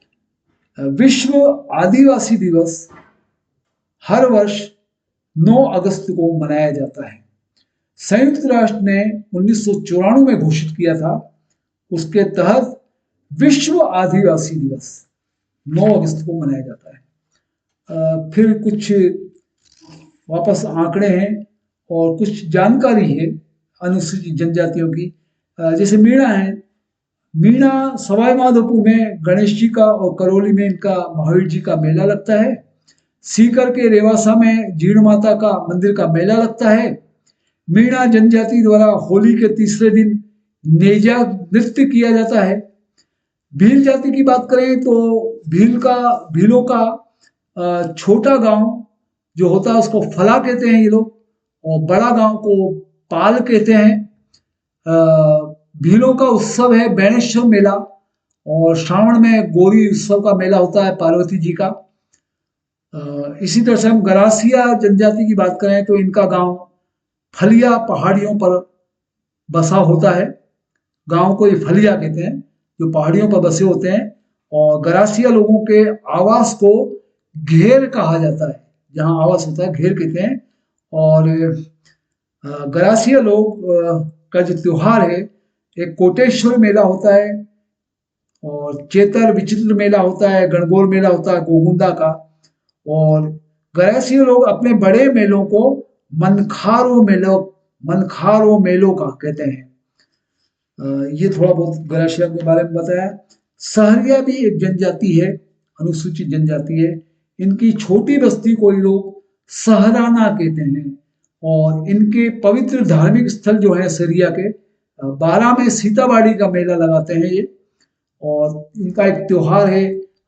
विश्व आदिवासी दिवस हर वर्ष 9 अगस्त को मनाया जाता है। संयुक्त राष्ट्र ने 1994 में घोषित किया था, उसके तहत विश्व आदिवासी दिवस 9 अगस्त को मनाया जाता है। फिर कुछ वापस आंकड़े हैं और कुछ जानकारी है अनुसूचित जनजातियों की। जैसे मीणा है, मीणा सवाई माधोपुर में गणेश जी का और करौली में इनका महावीर जी का मेला लगता है। सीकर के रेवासा में जीण माता का मंदिर का मेला लगता है। मीणा जनजाति द्वारा होली के तीसरे दिन नेजा नृत्य किया जाता है। भील जाति की बात करें तो भीलों का छोटा गांव जो होता है उसको फला कहते हैं ये लोग, और बड़ा गांव को पाल कहते हैं। भीलों का उत्सव है बैणेश्वर मेला और श्रावण में गौरी उत्सव का मेला होता है पार्वती जी का। इसी तरह से हम गरासिया जनजाति की बात करें तो इनका गांव फलिया पहाड़ियों पर बसा होता है। गांव को ये फलिया कहते हैं, जो पहाड़ियों पर बसे होते हैं। और गरासिया लोगों के आवास को घेर कहा जाता है, जहां आवास होता है घेर कहते हैं। और गरासिया लोग का जो त्योहार है, एक कोटेश्वर मेला होता है और चेतर विचित्र मेला होता है, गणगौर मेला होता है गोगुंदा का। और गरासिया लोग अपने बड़े मेलों को मनखारो मनखारो मेलों का कहते हैं। ये थोड़ा बहुत गरासिया के बारे में बताया। सहरिया भी एक जनजाति है, अनुसूचित जनजाति है। इनकी छोटी बस्ती को ये लोग सहराना कहते हैं। और इनके पवित्र धार्मिक स्थल जो है सहरिया के, 12 में सीताबाड़ी का मेला लगाते हैं ये। और इनका एक त्योहार है,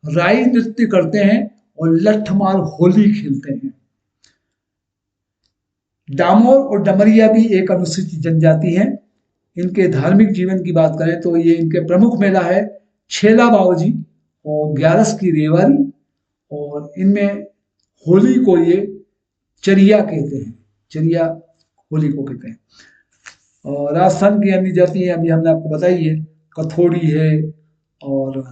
राई नृत्य करते हैं और लठमार होली खेलते हैं। डामोर और डमरिया भी एक अनुसूचित जनजाति है। इनके धार्मिक जीवन की बात करें तो ये इनके प्रमुख मेला है छेला बावजी और ग्यारस की रेवारी। और इनमें होली को ये चरिया कहते हैं, चरिया होली को कहते हैं। और राजस्थान की अन्य जाति अभी हमने आपको बताई है, कथोड़ी है और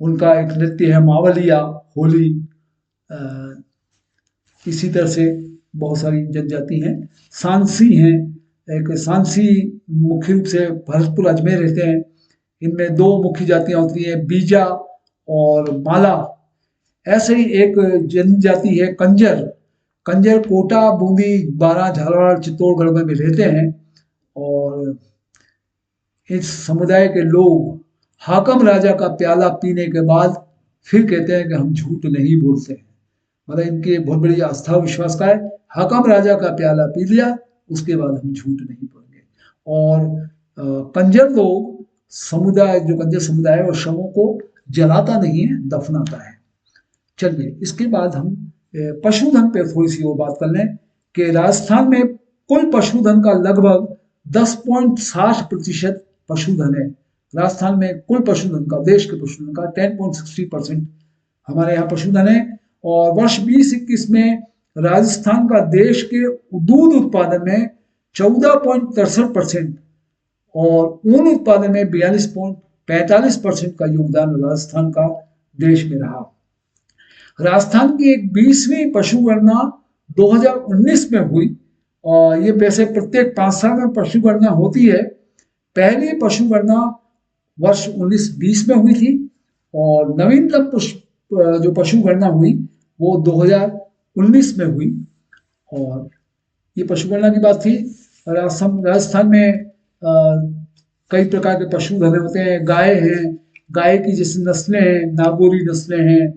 उनका एक नृत्य है मावलिया होली। इसी तरह से बहुत सारी जनजाति हैं। सांसी हैं, एक सांसी मुख्य रूप से भरतपुर अजमेर रहते हैं। इनमें 2 मुख्य जातियां होती हैं, बीजा और माला। ऐसे ही एक जनजाति है कंजर। कंजर कोटा, बूंदी, बारा, झालावाड़, चित्तौड़गढ़ में भी रहते हैं। और इस समुदाय के लोग हाकम राजा का प्याला पीने के बाद फिर कहते हैं कि हम झूठ नहीं बोलते हैं। मतलब इनकी बहुत बड़ी आस्था विश्वास का है, हाकम राजा का प्याला पी लिया उसके बाद हम झूठ नहीं बोलेंगे। और कंजर लोग समुदाय, जो कंजर समुदाय है वो शवों को जलाता नहीं है, दफनाता है। चलिए इसके बाद हम पशुधन पे थोड़ी सी और बात कर लें कि राजस्थान में कुल पशुधन का लगभग 10.60% पशुधन है। राजस्थान में कुल पशुधन का, देश के पशुधन का 10.60% हमारे यहाँ पशुधन है। और वर्ष 2021 में राजस्थान का देश के दूध उत्पादन में 14.63% और ऊन उत्पादन में 42.45% का योगदान राजस्थान का देश में रहा। राजस्थान की एक 20वीं पशु गणना 2019 में हुई और ये वैसे प्रत्येक 5 साल में पशु गणना होती है। पहली पशु गणना वर्ष 1920 में हुई थी और नवीनतम जो पशु गणना हुई वो 2019 में हुई। और ये पशु गणना की बात थी। राजस्थान में कई प्रकार के पशुधन होते हैं। गाय हैं, गाय की जैसे नस्लें हैं, नागौरी नस्लें हैं,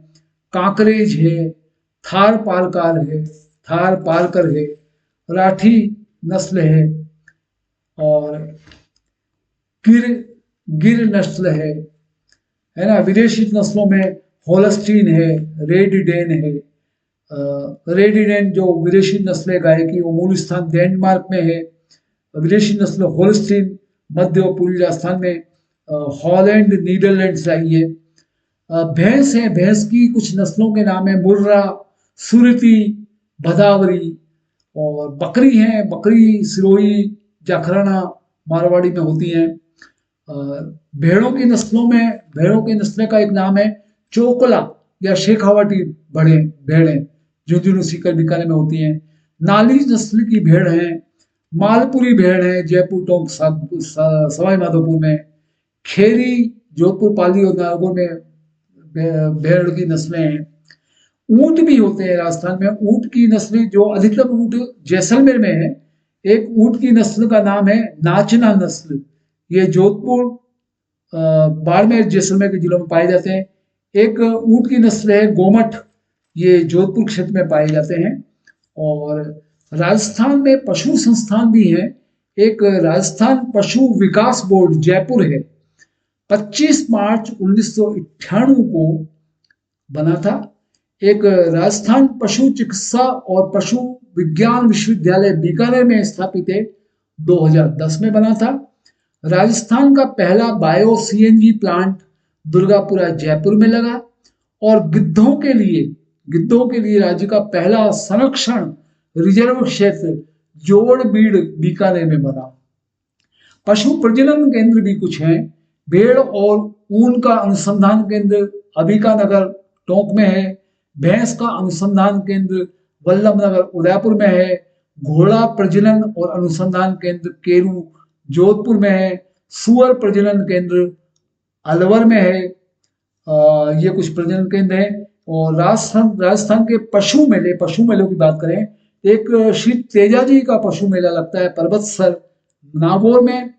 कांकरेज है, थार पालकर है, थार पालकर है, राठी नस्ल है और गिर नस्ल है ना। विदेशी नस्लों में होलस्टीन है, रेड डेन है। रेड डेन जो विदेशी नस्ल है गाय की, वो मूल स्थान डेनमार्क में है। विदेशी नस्ल होलस्टीन मध्य और पूर्वी राजस्थान में हॉलैंड, नीदरलैंड से आई है। भैंस है, भैंस की कुछ नस्लों के नाम है मुर्रा, सुरती, भदावरी। और बकरी है, बकरी सिरोही, जाखराना, मारवाड़ी में होती हैं। भेड़ों की नस्लों में, भेड़ों की नस्ल का एक नाम है चोकला या शेखावाटी भेड़ें, झुंझुनू, सीकर, बीकानेर में होती हैं। नाली नस्ल की भेड़ है, मालपुरी भेड़ है जयपुर, टोंक, सवाई माधोपुर में। खेरी, जोधपुर, पाली और नागौर में भेड़ की नस्लें हैं। ऊंट भी होते हैं राजस्थान में। ऊंट की नस्लें जो अधिकतम ऊंट जैसलमेर में है। एक ऊंट की नस्ल का नाम है नाचना नस्ल। ये जोधपुर, बाड़मेर, जैसलमेर के जिलों में पाए जाते हैं। एक ऊंट की नस्ल है गोमठ, ये जोधपुर क्षेत्र में पाए जाते हैं। और राजस्थान में पशु संस्थान भी है। एक राजस्थान पशु विकास बोर्ड जयपुर है, 25 मार्च 1998 को बना था। एक राजस्थान पशु चिकित्सा और पशु विज्ञान विश्वविद्यालय बीकानेर में स्थापित है, 2010 में बना था। राजस्थान का पहला bio CNG plant Durgapura Jaipur में लगा। और गिद्धों के लिए राज्य का पहला संरक्षण रिजर्व क्षेत्र जोड़बीड़ बीकानेर में बना। पशु प्रजनन केंद्र भी कुछ हैं। भेड़ और ऊन का अनुसंधान केंद्र अंबिकानगर टोंक में है। भैंस का अनुसंधान केंद्र वल्लभनगर उदयपुर में है। घोड़ा प्रजनन और अनुसंधान केंद्र केरू जोधपुर में है। सुअर प्रजनन केंद्र अलवर में है। ये कुछ प्रजनन केंद्र हैं। और राजस्थान के पशु मेलों की बात करें एक श्री तेजाजी का पशु मेला लगता है पर्वतसर। नागौर में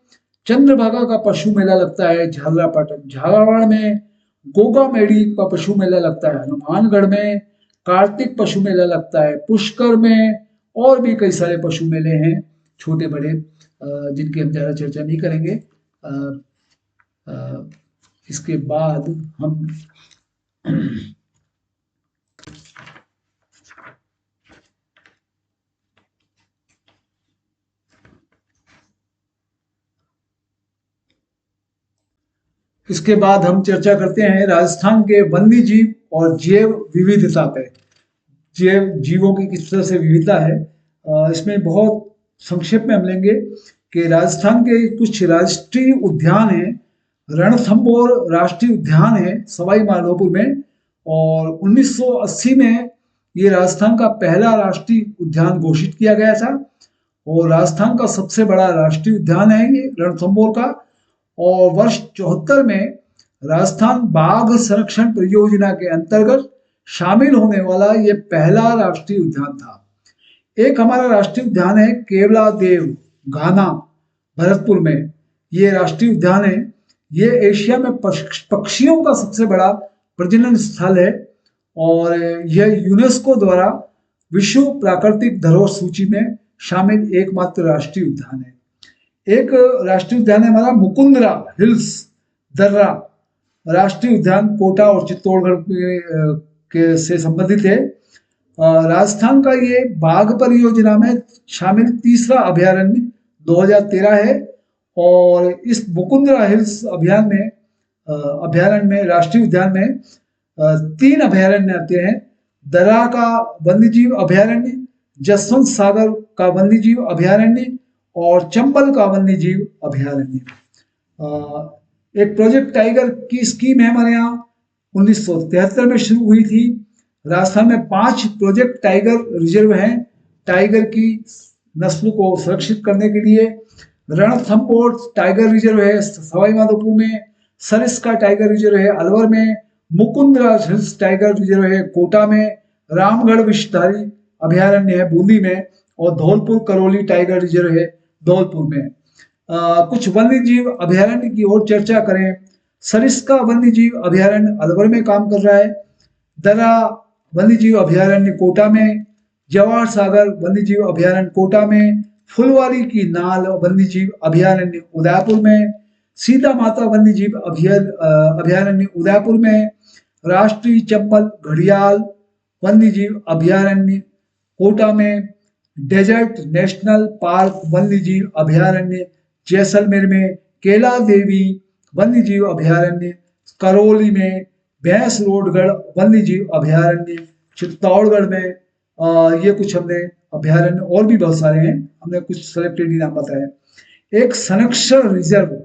चंद्रभागा का पशु मेला लगता है झालरापाटन। झालावाड़ में गोगा मेड़ी का पशु मेला लगता है। हनुमानगढ़ में कार्तिक पशु मेला लगता है। पुष्कर में और भी कई सारे पशु मेले हैं छोटे बड़े, जिनकी हम ज़्यादा चर्चा नहीं करेंगे। इसके बाद हम चर्चा करते हैं राजस्थान के वन्य जीव और जैव विविधता पे। जैव जीवों की किस तरह से विविधता है, इसमें बहुत संक्षेप में हम लेंगे कि राजस्थान के कुछ राष्ट्रीय उद्यान हैं। रणथंभौर राष्ट्रीय उद्यान है सवाई माधोपुर में, और 1980 में ये राजस्थान का पहला राष्ट्रीय उद्यान घोषित किया गया था, और राजस्थान का सबसे बड़ा राष्ट्रीय उद्यान है ये रणथंभौर का। और वर्ष 74 में राजस्थान बाघ संरक्षण परियोजना के अंतर्गत शामिल होने वाला ये पहला राष्ट्रीय उद्यान था। एक हमारा राष्ट्रीय उद्यान है केवला देव घाना भरतपुर में, ये राष्ट्रीय उद्यान है। ये एशिया में पक्षियों का सबसे बड़ा प्रजनन स्थल है, और यह यूनेस्को द्वारा विश्व प्राकृतिक धरोहर सूची में शामिल एकमात्र राष्ट्रीय उद्यान है। एक राष्ट्रीय उद्यान है हमारा मुकुंदरा हिल्स दर्रा राष्ट्रीय उद्यान, कोटा और चित्तौड़गढ़ के से संबंधित है। राजस्थान का ये बाघ परियोजना में शामिल तीसरा अभयारण्य 2013 है, और इस मुकुंदरा हिल्स अभयारण्य में राष्ट्रीय उद्यान में 3 अभयारण्य आते हैं। दर्रा का वन्यजीव अभयारण्य, जसवंत सागर का वन्यजीव अभयारण्य और चंबल का वन्यजीव अभयारण्य। एक प्रोजेक्ट टाइगर की स्कीम है हमारे यहाँ, 1973 में शुरू हुई थी। राजस्थान में 5 प्रोजेक्ट टाइगर रिजर्व हैं टाइगर की नस्ल को सुरक्षित करने के लिए। रणथंभौर टाइगर रिजर्व है सवाई माधोपुर में, सरिस्का टाइगर रिजर्व है अलवर में, मुकुंदरा हिल्स टाइगर रिजर्व है कोटा में, रामगढ़ विषधारी अभयारण्य है बूंदी में, और धौलपुर करौली टाइगर रिजर्व है धौलपुर में। कुछ वन्य जीव अभयारण्य की ओर चर्चा करें। सरिस्का वन्य जीव अभयारण्य अलवर में काम कर रहा है। दर्रा वन्य जीव अभयारण्य कोटा में, जवाहर सागर वन्य जीव अभयारण्य कोटा में, फुलवारी की नाल वन्य जीव अभयारण्य उदयपुर में, सीता माता वन्य जीव अभयारण्य उदयपुर में, राष्ट्रीय चंबल घड़ियाल वन्य जीव अभयारण्य कोटा में, डेजर्ट नेशनल पार्क वन्य जीव अभयारण्य जैसलमेर में, केला देवी वन्य जीव अभयारण्य करौली में, भैंस रोडगढ़ वन्य जीव अभयारण्य चित्तौड़गढ़ में। ये कुछ हमने अभयारण्य, और भी बहुत सारे हैं, हमने कुछ सेलेक्टेड नाम बताए। एक संरक्षण रिजर्व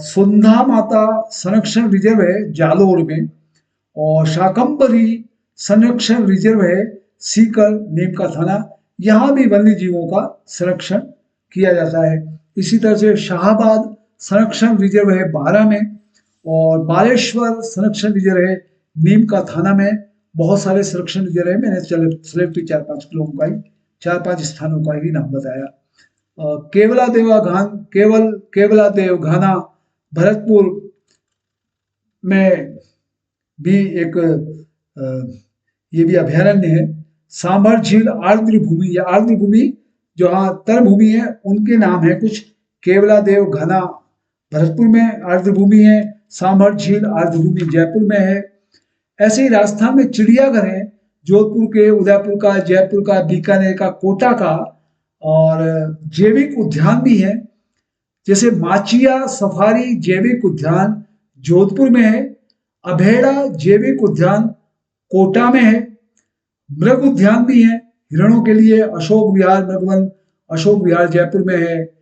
सुंधा माता संरक्षण रिजर्व है जालोर में, और शाकंभरी संरक्षण रिजर्व है सीकर नीम का थाना, यहाँ भी वन्य जीवों का संरक्षण किया जाता है। इसी तरह से शाहबाद संरक्षण रिजर्व है बारा में, और बालेश्वर संरक्षण रिजर्व है नीम का थाना में। बहुत सारे संरक्षण रिजर्व है, मैंने सेलेक्टेड 4-5 लोगों का ही 4-5 स्थानों का ही नाम बताया। केवला देव घाना भरतपुर में भी एक ये भी अभयारण्य है। सांभर झील आर्द्र भूमि या आर्द्र भूमि जो तर भूमि है उनके नाम है कुछ। केवला देव घना भरतपुर में आर्द्र भूमि है, सांभर झील आर्द्र भूमि जयपुर में है। ऐसे ही राजस्थान में चिड़ियाघर है, जोधपुर के, उदयपुर का, जयपुर का, बीकानेर का, कोटा का, और जैविक उद्यान भी है, जैसे माचिया सफारी जैविक उद्यान जोधपुर में है, अभेड़ा जैविक उद्यान कोटा में है, मृग उद्यान भी है हिरणों के लिए, अशोक विहार मृगवन अशोक विहार जयपुर में है,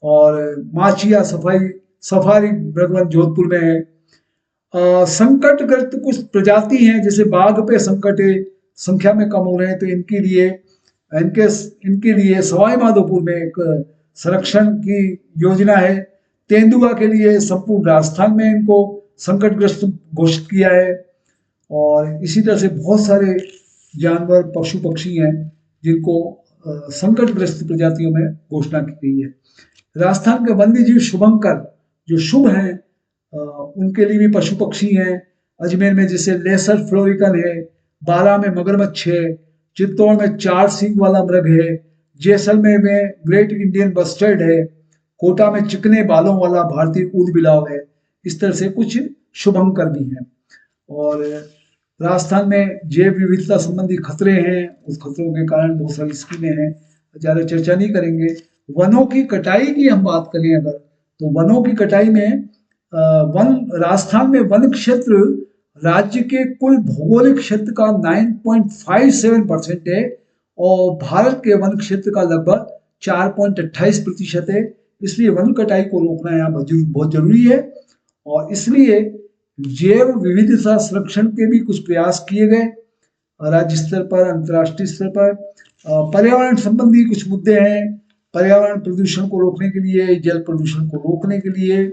और माचिया सफारी मृगवन जोधपुर में है। संकटग्रस्त कुछ प्रजाति हैं, जैसे बाघ पे संकट संख्या में कम हो रहे हैं, तो इनके लिए सवाई माधोपुर में एक संरक्षण की योजना है। तेंदुआ के लिए संपूर्ण राजस्थान में इनको संकटग्रस्त घोषित किया है। और इसी तरह से बहुत सारे जानवर पशु पक्षी हैं जिनको संकटग्रस्त प्रजातियों में घोषणा की गई है। राजस्थान के वन्य जीव शुभंकर जो शुभ हैं, उनके लिए भी पशु पक्षी हैं। अजमेर में जैसे लेसर फ्लोरिकन है, बारा में मगरमच्छ है, चित्तौड़ में 4 सींग वाला मृग है, जैसलमेर में ग्रेट इंडियन बस्टर्ड है, कोटा में चिकने बालों वाला भारतीय ऊद बिलाव है। इस तरह से कुछ शुभंकर भी हैं। और राजस्थान में जैव विविधता संबंधी खतरे हैं, उस खतरों के कारण बहुत सारी स्कीमें हैं, ज़्यादा चर्चा नहीं करेंगे। वनों की कटाई की हम बात करें अगर, तो वनों की कटाई में राजस्थान में वन क्षेत्र राज्य के कुल भौगोलिक क्षेत्र का 9.57% है और भारत के वन क्षेत्र का लगभग 4.28% है। इसलिए वन कटाई को रोकना यहाँ बहुत जरूरी है और इसलिए जैव विविधता संरक्षण के भी कुछ प्रयास किए गए राज्य स्तर पर, अंतर्राष्ट्रीय स्तर पर। पर्यावरण संबंधी कुछ मुद्दे हैं, पर्यावरण प्रदूषण को रोकने के लिए, जल प्रदूषण को रोकने के लिए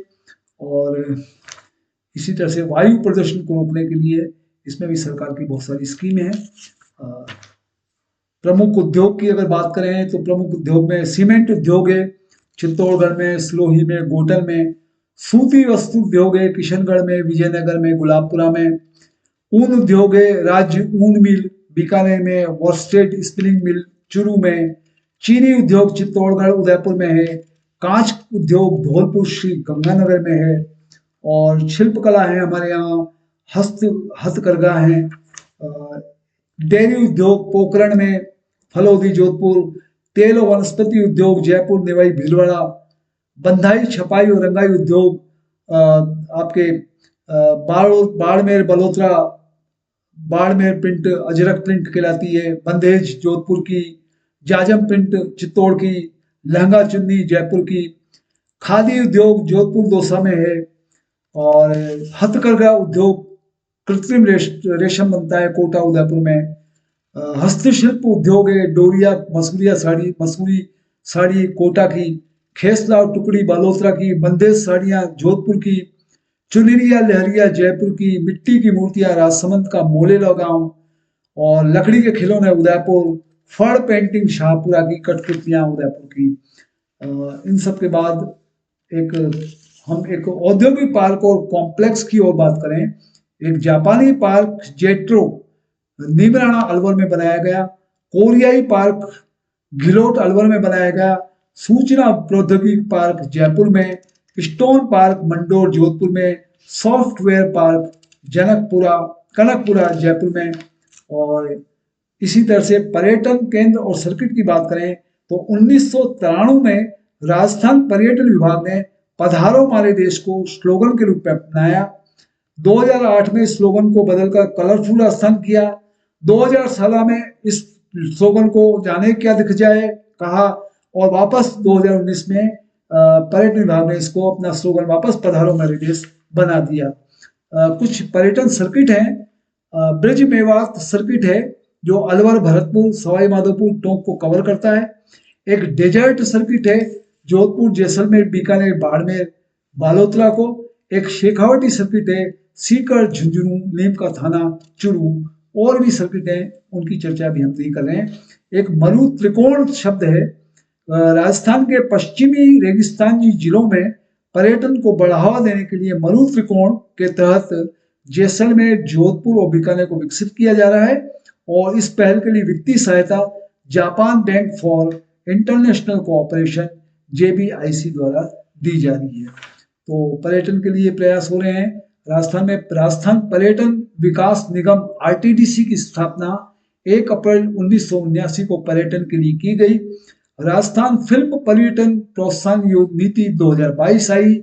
और इसी तरह से वायु प्रदूषण को रोकने के लिए इसमें भी सरकार की बहुत सारी स्कीमें हैं। प्रमुख उद्योग की अगर बात करें तो प्रमुख उद्योग में सीमेंट उद्योग है चित्तौड़गढ़ में, सिलोही में, गोटल में। सूती वस्त्र उद्योग है किशनगढ़ में, विजयनगर में, गुलाबपुरा में। ऊन उद्योग है राज्य ऊन मिल बीकानेर में, वॉर्स्टेड स्पिनिंग मिल चुरू में। चीनी उद्योग चित्तौड़गढ़ उदयपुर में है। कांच उद्योग धौलपुर श्री गंगानगर में है और शिल्पकला है हमारे यहाँ, हस्तकरघा है। डेयरी उद्योग पोखरण में, फलौदी जोधपुर। तेल और वनस्पति उद्योग जयपुर, निवाई, भीलवाड़ा। बंधाई, छपाई और रंगाई उद्योग आपके बाड़मेर, बलोत्रा। बाड़मेर प्रिंट अजरक प्रिंट कहलाती है। बंदेज जोधपुर की, जाजम प्रिंट चित्तौड़ की, लहंगा चुन्नी जयपुर की। खादी उद्योग जोधपुर दौसा में है और हथकरघा उद्योग कृत्रिम रेशम बनता है कोटा उदयपुर में। हस्तशिल्प उद्योग है डोरिया मसूरी साड़ी कोटा की। खेसला और टुकड़ी बालोतरा की। बंदेज साड़ियाँ जोधपुर की। चुनरिया लहरिया जयपुर की। मिट्टी की मूर्तियां राजसमंद का मोलेला गांव और लकड़ी के खिलौने उदयपुर। फड़ पेंटिंग शाहपुरा की। कठपुतलियां उदयपुर की। इन सब के बाद हम एक औद्योगिक पार्क और कॉम्प्लेक्स की ओर बात करें। एक जापानी पार्क जेट्रो नीमराणा अलवर में बनाया गया। कोरियाई पार्क घिलोट अलवर में बनाया गया। सूचना प्रौद्योगिकी पार्क जयपुर में। स्टोन पार्क मंडोर जोधपुर में। सॉफ्टवेयर पार्क कनकपुरा जयपुर में। और इसी तरह से पर्यटन केंद्र और सर्किट की बात करें तो 1993 में राजस्थान पर्यटन विभाग ने पधारो हमारे देश को स्लोगन के रूप में अपनाया। 2008 में इस स्लोगन को बदलकर कलरफुल राजस्थान किया। 2016 में इस स्लोगन को जाने क्या दिख जाए कहा और वापस 2019 में पर्यटन विभाग ने इसको अपना स्लोगन वापस पधारो हमारे देश बना दिया। कुछ पर्यटन सर्किट हैं। ब्रिज मेवात सर्किट है जो अलवर, भरतपुर, सवाई माधोपुर, टोंक को कवर करता है। एक डेजर्ट सर्किट है जोधपुर, जैसलमेर, बीकानेर, बाड़मेर, बालोतरा को। एक शेखावटी सर्किट है सीकर, झुंझुनू, नीम का थाना, चुरू। और भी सर्किट हैं उनकी चर्चा भी हम नहीं कर रहे हैं। एक मरु त्रिकोण शब्द है। राजस्थान के पश्चिमी रेगिस्तानी जिलों में पर्यटन को बढ़ावा देने के लिए मरु त्रिकोण के तहत जैसलमेर, जोधपुर और बीकानेर को विकसित किया जा रहा है और इस पहल के लिए वित्तीय सहायता Japan bank for international cooperation JBIC द्वारा दी जा रही है। तो पर्यटन के लिए प्रयास हो रहे हैं। राजस्थान में राजस्थान पर्यटन विकास निगम RTDC की स्थापना 1 अप्रैल 1979 को पर्यटन के लिए की गई। राजस्थान फिल्म पर्यटन प्रोत्साहन नीति 2022 आई।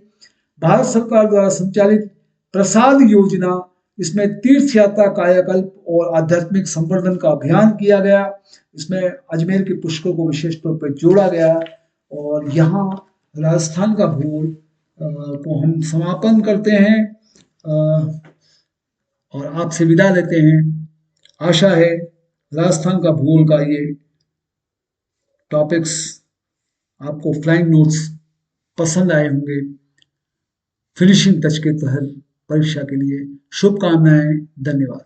भारत सरकार द्वारा संचालित प्रसाद योजना, इसमें तीर्थ यात्रा, कायाकल्प और आध्यात्मिक संवर्धन का अभियान किया गया। इसमें अजमेर के पुष्कर को विशेष तौर पर जोड़ा गया और यहाँ राजस्थान का भूगोल को हम समापन करते हैं और आपसे विदा लेते हैं। आशा है राजस्थान का भूगोल का ये टॉपिक्स आपको फ्लाइंग नोट्स पसंद आए होंगे। फिनिशिंग टच के तहत परीक्षा के लिए शुभकामनाएं। धन्यवाद।